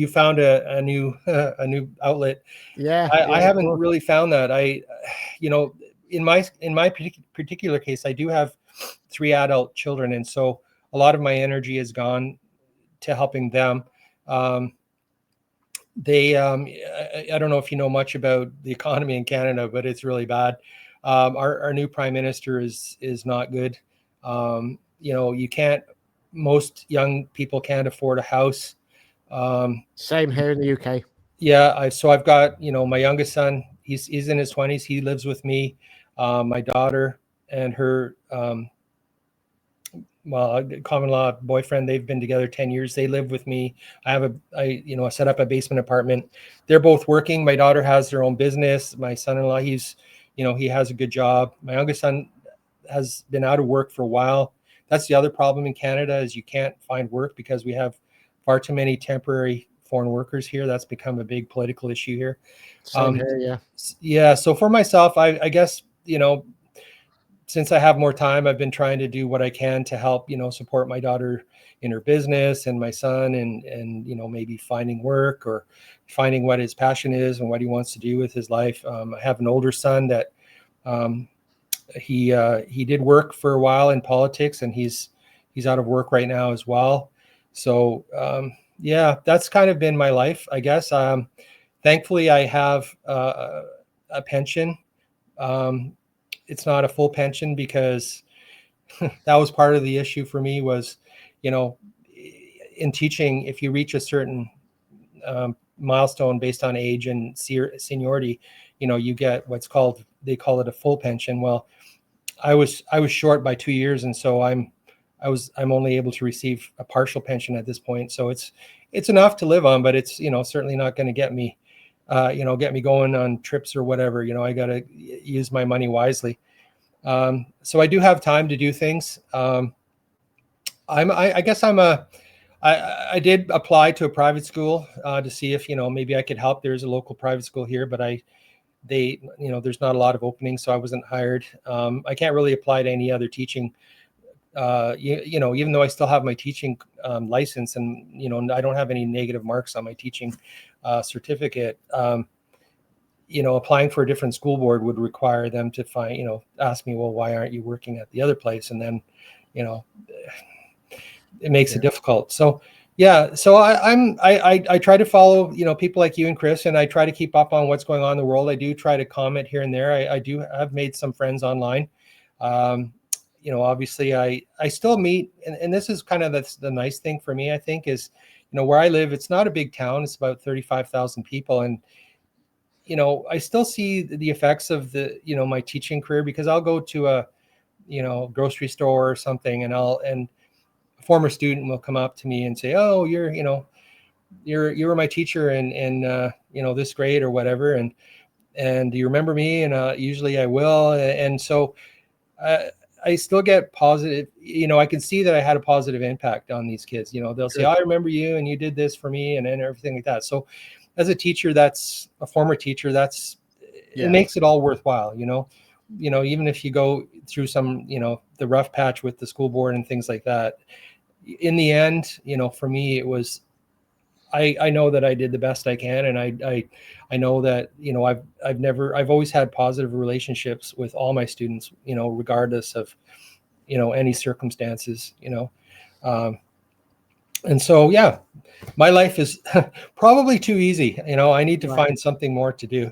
Speaker 2: found a new a new outlet.
Speaker 1: Yeah.
Speaker 2: I
Speaker 1: Of
Speaker 2: haven't
Speaker 1: course.
Speaker 2: really found that. In my particular case, I do have 3 adult children, and so a lot of my energy has gone to helping them. they I don't know if you know much about the economy in Canada, but it's really bad. Our new prime minister is not good. You can't. Most young people can't afford a house.
Speaker 1: Same here in the UK.
Speaker 2: Yeah, I've got my youngest son. He's in his 20s. He lives with me. My daughter and her common law boyfriend. They've been together 10 years. They live with me. I set up a basement apartment. They're both working. My daughter has her own business. My son-in-law, he has a good job. My youngest son has been out of work for a while. That's the other problem in Canada is you can't find work because we have far too many temporary foreign workers here. That's become a big political issue here.
Speaker 1: Same here, yeah.
Speaker 2: Yeah. So for myself, I guess, since I have more time, I've been trying to do what I can to help, support my daughter in her business and my son and maybe finding work or finding what his passion is and what he wants to do with his life. I have an older son that he did work for a while in politics and he's out of work right now as well. So yeah, that's kind of been my life, I guess. Thankfully, I have a pension. It's not a full pension because that was part of the issue for me was, in teaching, if you reach a certain milestone based on age and seniority, you get they call it a full pension. Well, I was short by 2 years, and so I'm only able to receive a partial pension at this point. So it's enough to live on, but it's certainly not going to get me going on trips or whatever. I got to use my money wisely. So I do have time to do things. I guess I did apply to a private school to see if maybe I could help. There's a local private school here, but there's not a lot of openings, so I wasn't hired. I can't really apply to any other teaching. Even though I still have my teaching license, and I don't have any negative marks on my teaching certificate. Applying for a different school board would require them to ask me, well, why aren't you working at the other place? And then, it makes it difficult. So, yeah. So I try to follow, people like you and Chris, and I try to keep up on what's going on in the world. I do try to comment here and there. I've made some friends online. Obviously I still meet, and this is kind of the nice thing for me, I think, is, where I live, it's not a big town. It's about 35,000 people. And, I still see the effects of my teaching career, because I'll go to a, grocery store or something, and a former student will come up to me and say, oh, you were my teacher in this grade or whatever. And do you remember me? And usually I will. And so I still get positive, I can see that I had a positive impact on these kids. They'll say, oh, I remember you and you did this for me and everything like that. So as a teacher, that's a former teacher, it makes it all worthwhile, even if you go through some, the rough patch with the school board and things like that. In the end, for me, it was, I know that I did the best I can. And I know that, I've always had positive relationships with all my students, regardless of, any circumstances, and so, yeah, my life is probably too easy. I need to find something more to do.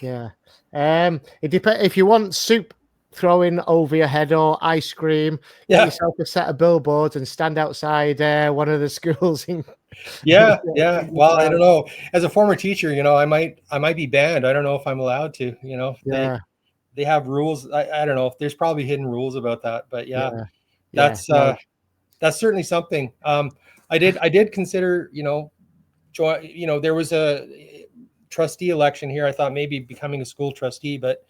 Speaker 1: Yeah. It depends. If you want soup throwing over your head or ice cream, get yourself a set of billboards and stand outside one of the schools.
Speaker 2: Yeah. Well, I don't know. As a former teacher, I might be banned. I don't know if I'm allowed to. They have rules. I don't know if there's probably hidden rules about that, but that's certainly something. I did consider, there was a trustee election here. I thought maybe becoming a school trustee, but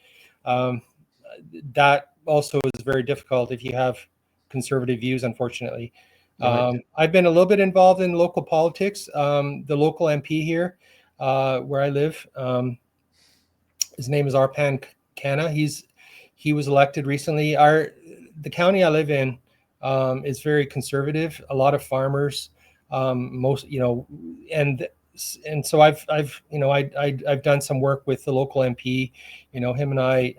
Speaker 2: that also is very difficult if you have conservative views, unfortunately. I've been a little bit involved in local politics. The local MP here, where I live, his name is Arpan Khanna. He was elected recently. The county I live in is very conservative. A lot of farmers, and so I've done some work with the local MP. Him and I,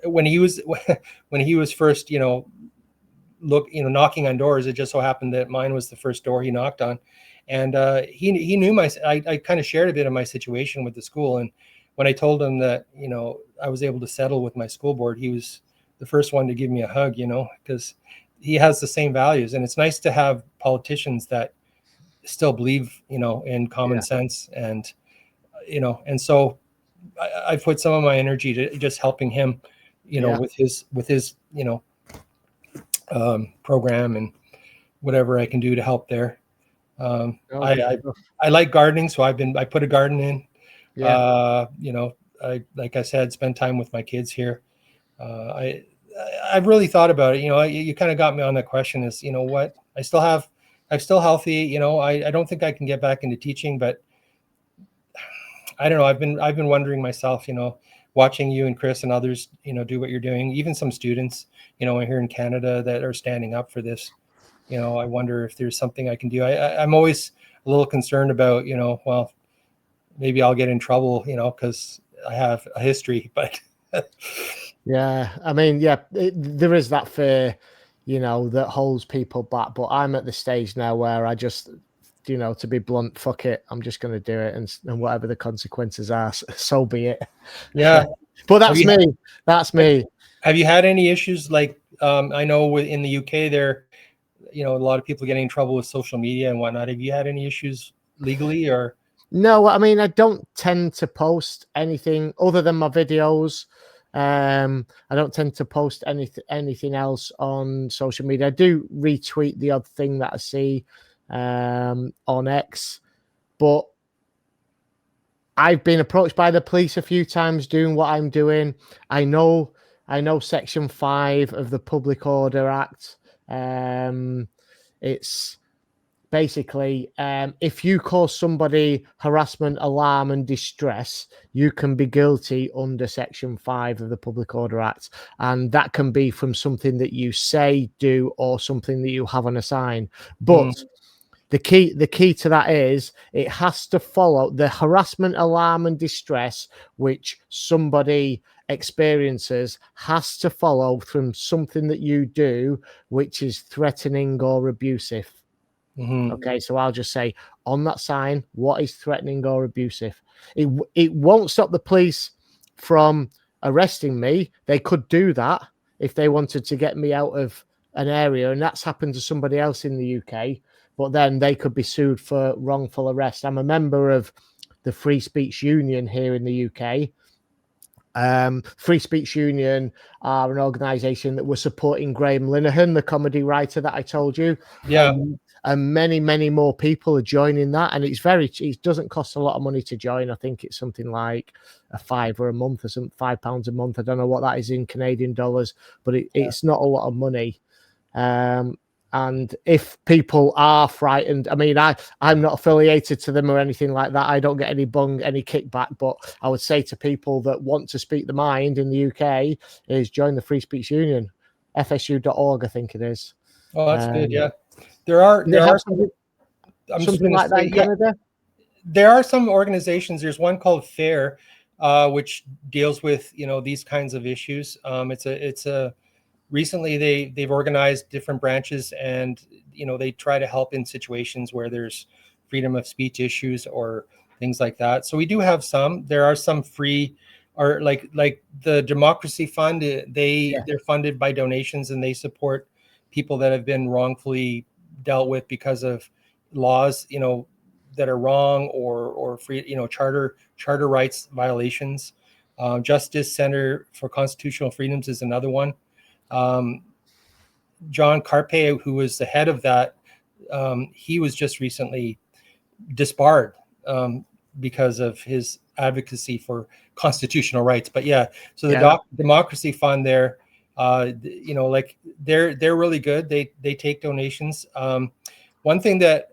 Speaker 2: when he was first, knocking on doors, it just so happened that mine was the first door he knocked on, And he knew I kind of shared a bit of my situation with the school. And when I told him that, I was able to settle with my school board, he was the first one to give me a hug, because he has the same values. And it's nice to have politicians that still believe, in common sense. And, and so I put some of my energy to just helping him, with his, program and whatever I can do to help there. I like gardening, so I put a garden in. Like I said, spend time with my kids here. I've really thought about it. You kind of got me on that question. Is what I'm still healthy. I don't think I can get back into teaching, but I don't know. I've been wondering myself. Watching you and Chris and others, do what you're doing. Even some students, here in Canada that are standing up for this. I wonder if there's something I can do. I'm always a little concerned about, well, maybe I'll get in trouble, because I have a history, but.
Speaker 1: Yeah, I mean, there is that fear, that holds people back. But I'm at the stage now where I just, to be blunt, fuck it. I'm just going to do it, and whatever the consequences are, so be it.
Speaker 2: Yeah,
Speaker 1: but that's me. That's me.
Speaker 2: Have you had any issues like I know in the UK there, a lot of people getting in trouble with social media and whatnot? Have you had any issues legally or?
Speaker 1: No, I mean, I don't tend to post anything other than my videos. I don't tend to post anything else on social media. I do retweet the odd thing that I see on X, but I've been approached by the police a few times doing what I'm doing. I know Section 5 of the Public Order Act. It's basically, if you cause somebody harassment, alarm, and distress, you can be guilty under Section 5 of the Public Order Act. And that can be from something that you say, do, or something that you have on a sign. But the key to that is it has to follow the harassment, alarm, and distress which somebody experiences has to follow from something that you do, which is threatening or abusive. Okay, so I'll just say on that sign, what is threatening or abusive? It won't stop the police from arresting me. They could do that if they wanted to get me out of an area, and that's happened to somebody else in the UK. But then they could be sued for wrongful arrest. I'm a member of the Free Speech Union here in the UK. Free Speech Union are an organisation that was supporting Graham Linehan, the comedy writer that I told you.
Speaker 2: Yeah.
Speaker 1: And many, many more people are joining that. And it doesn't cost a lot of money to join. I think it's something like £5 a month or something, £5 a month. I don't know what that is in Canadian dollars, but it's not a lot of money. And if people are frightened, I mean, I'm not affiliated to them or anything like that. I don't get any kickback, but I would say to people that want to speak the mind in the UK is join the Free Speech Union, fsu.org, I think it is.
Speaker 2: Oh, that's good. Yeah. There are
Speaker 1: something like that in Canada.
Speaker 2: There are some organizations. There's one called FAIR, which deals with, these kinds of issues. Recently they've organized different branches and they try to help in situations where there's freedom of speech issues or things like that. So we do have some. There are some free, or like the Democracy Fund. They're funded by donations and they support people that have been wrongfully dealt with because of laws that are wrong or free charter rights violations. Justice Center for Constitutional Freedoms is another one. John Carpe, who was the head of that, he was just recently disbarred because of his advocacy for constitutional rights. But so the Democracy Fund there, they're really good. They take donations. One thing that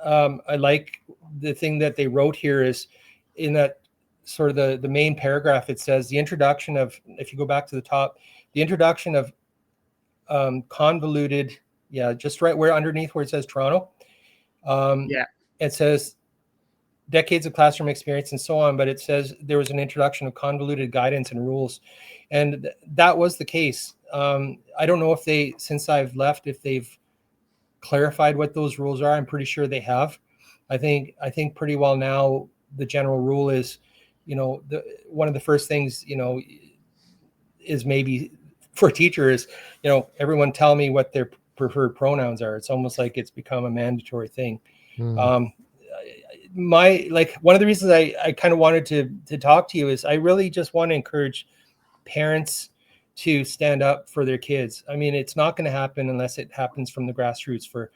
Speaker 2: I like, the thing that they wrote here is in that sort of the main paragraph, it says the introduction of, if you go back to the top, the introduction of convoluted, just right where underneath where it says Toronto. It says decades of classroom experience and so on, but it says there was an introduction of convoluted guidance and rules. And that was the case. I don't know if since I've left, if they've clarified what those rules are. I'm pretty sure they have. I think pretty well now the general rule is, one of the first things, is maybe for teachers, everyone tell me what their preferred pronouns are. It's almost like it's become a mandatory thing. Um, one of the reasons I kind of wanted to talk to you is I really just want to encourage parents to stand up for their kids. I mean, it's not going to happen unless it happens from the grassroots for,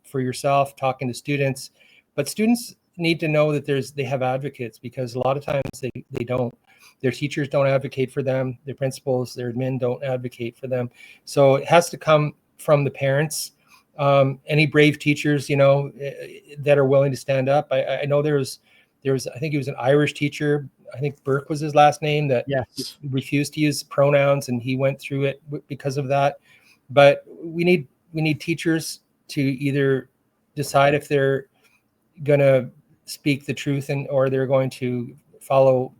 Speaker 2: for yourself, talking to students, but students need to know that they have advocates, because a lot of times they don't. Their teachers don't advocate for them. Their principals, their admin don't advocate for them. So it has to come from the parents. Any brave teachers, that are willing to stand up. I know there was, I think he was an Irish teacher. I think Burke was his last name, that
Speaker 1: Yes.
Speaker 2: refused to use pronouns, and he went through it because of that. But we need teachers to either decide if they're going to speak the truth or they're going to follow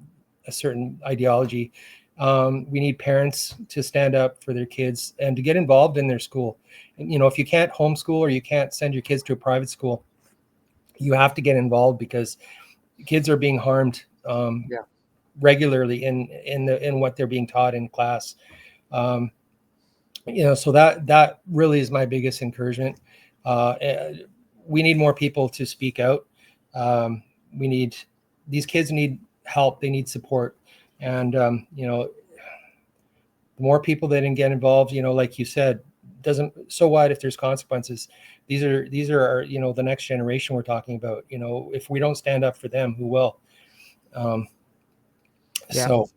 Speaker 2: a certain ideology. We need parents to stand up for their kids and to get involved in their school. And, if you can't homeschool or you can't send your kids to a private school, you have to get involved, because kids are being harmed regularly in what they're being taught in class. So that really is my biggest encouragement. We need more people to speak out. These kids need help. They need support. And, the more people that can get involved, like you said, so what if there's consequences? These are our, the next generation we're talking about. If we don't stand up for them, who will? So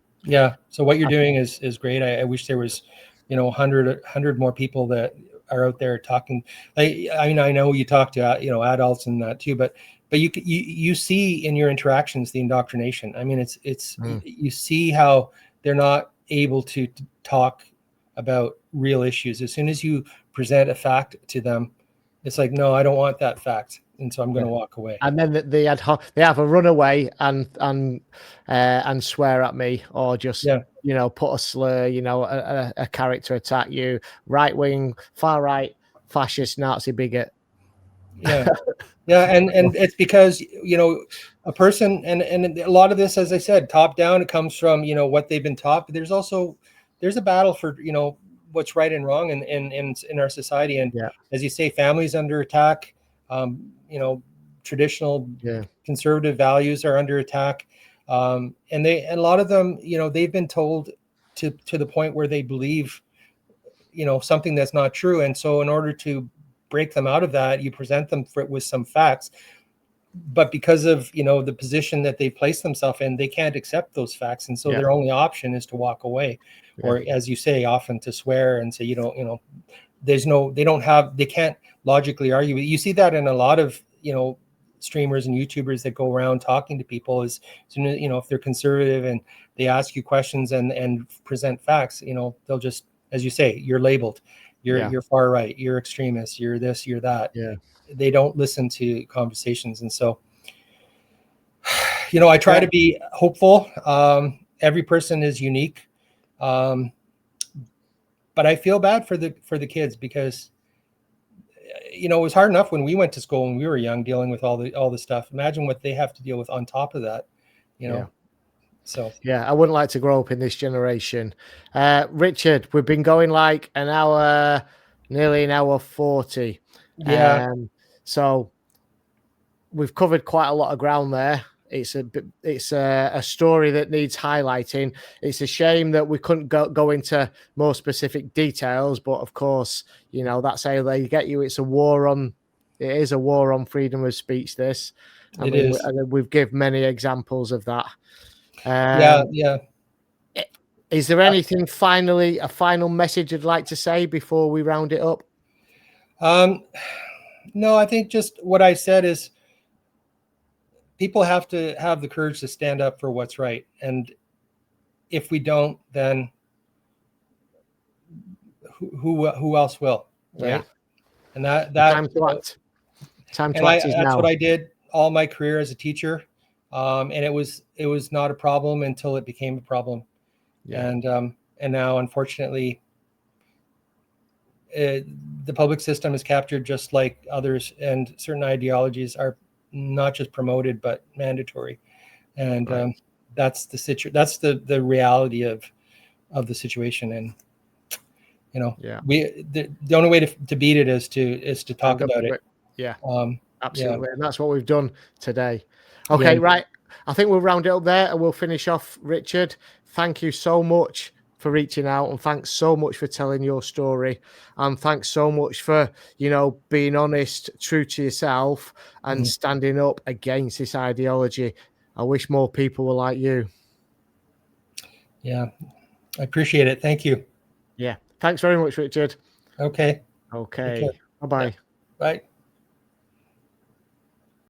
Speaker 2: what you're doing is great. I wish there was, 100 more people that are out there talking. I mean, I know you talk to, adults and that too, but you see in your interactions the indoctrination. I mean, it's you see how they're not able to talk about real issues. As soon as you present a fact to them, it's like, no, I don't want that fact, and so I'm going to walk away.
Speaker 1: And then they have a run away and swear at me, or just put a slur, a character attack you, right wing, far right, fascist, Nazi bigot.
Speaker 2: Yeah, and it's because a person, and a lot of this, as I said, top down, it comes from what they've been taught. But there's a battle for what's right and wrong in our society, and as you say, families under attack. Traditional conservative values are under attack, and a lot of them, they've been told to the point where they believe something that's not true, and so in order to break them out of that, you present them with some facts, but because of the position that they place themselves in, they can't accept those facts, and so their only option is to walk away, or as you say, often to swear and say they can't logically argue. You see that in a lot of streamers and YouTubers that go around talking to people, is if they're conservative and they ask you questions and present facts, they'll just, as you say, you're labeled, you're far right, you're extremist, you're this, you're that. They don't listen to conversations, and so I try to be hopeful. Every person is unique, but I feel bad for the kids, because it was hard enough when we went to school when we were young, dealing with all the stuff. Imagine what they have to deal with on top of that, So
Speaker 1: I wouldn't like to grow up in this generation. Richard, we've been going like an hour, nearly an hour 40. So we've covered quite a lot of ground there. It's a story that needs highlighting. It's a shame that we couldn't go into more specific details, but of course, that's how they get you. It is a war on freedom of speech. This, we've given many examples of that. Is there anything a final message you'd like to say before we round it up?
Speaker 2: No, I think just what I said is, people have to have the courage to stand up for what's right. And if we don't, then who else will, right? And that
Speaker 1: time to act. Time to act is now.
Speaker 2: That's what I did all my career as a teacher. And it was not a problem until it became a problem. And now, unfortunately, the public system is captured, just like others, and certain ideologies are not just promoted but mandatory, and
Speaker 1: Right.
Speaker 2: that's the reality of the situation. And
Speaker 1: Yeah.
Speaker 2: the only way to beat it is to talk about it.
Speaker 1: Yeah.
Speaker 2: Um,
Speaker 1: Absolutely. And that's what we've done today.
Speaker 2: yeah,
Speaker 1: Okay, right. I think we'll round it up there and we'll finish off. Richard, thank you so much for reaching out, and thanks so much for telling your story, and thanks so much for, being honest, true to yourself, and standing up against this ideology. I wish more people were like you.
Speaker 2: yeah, I appreciate it. Thank you.
Speaker 1: Yeah. Thanks very much, Richard.
Speaker 2: Okay. Take care.
Speaker 1: Okay.
Speaker 2: Yeah.
Speaker 1: Bye-bye.
Speaker 2: Bye.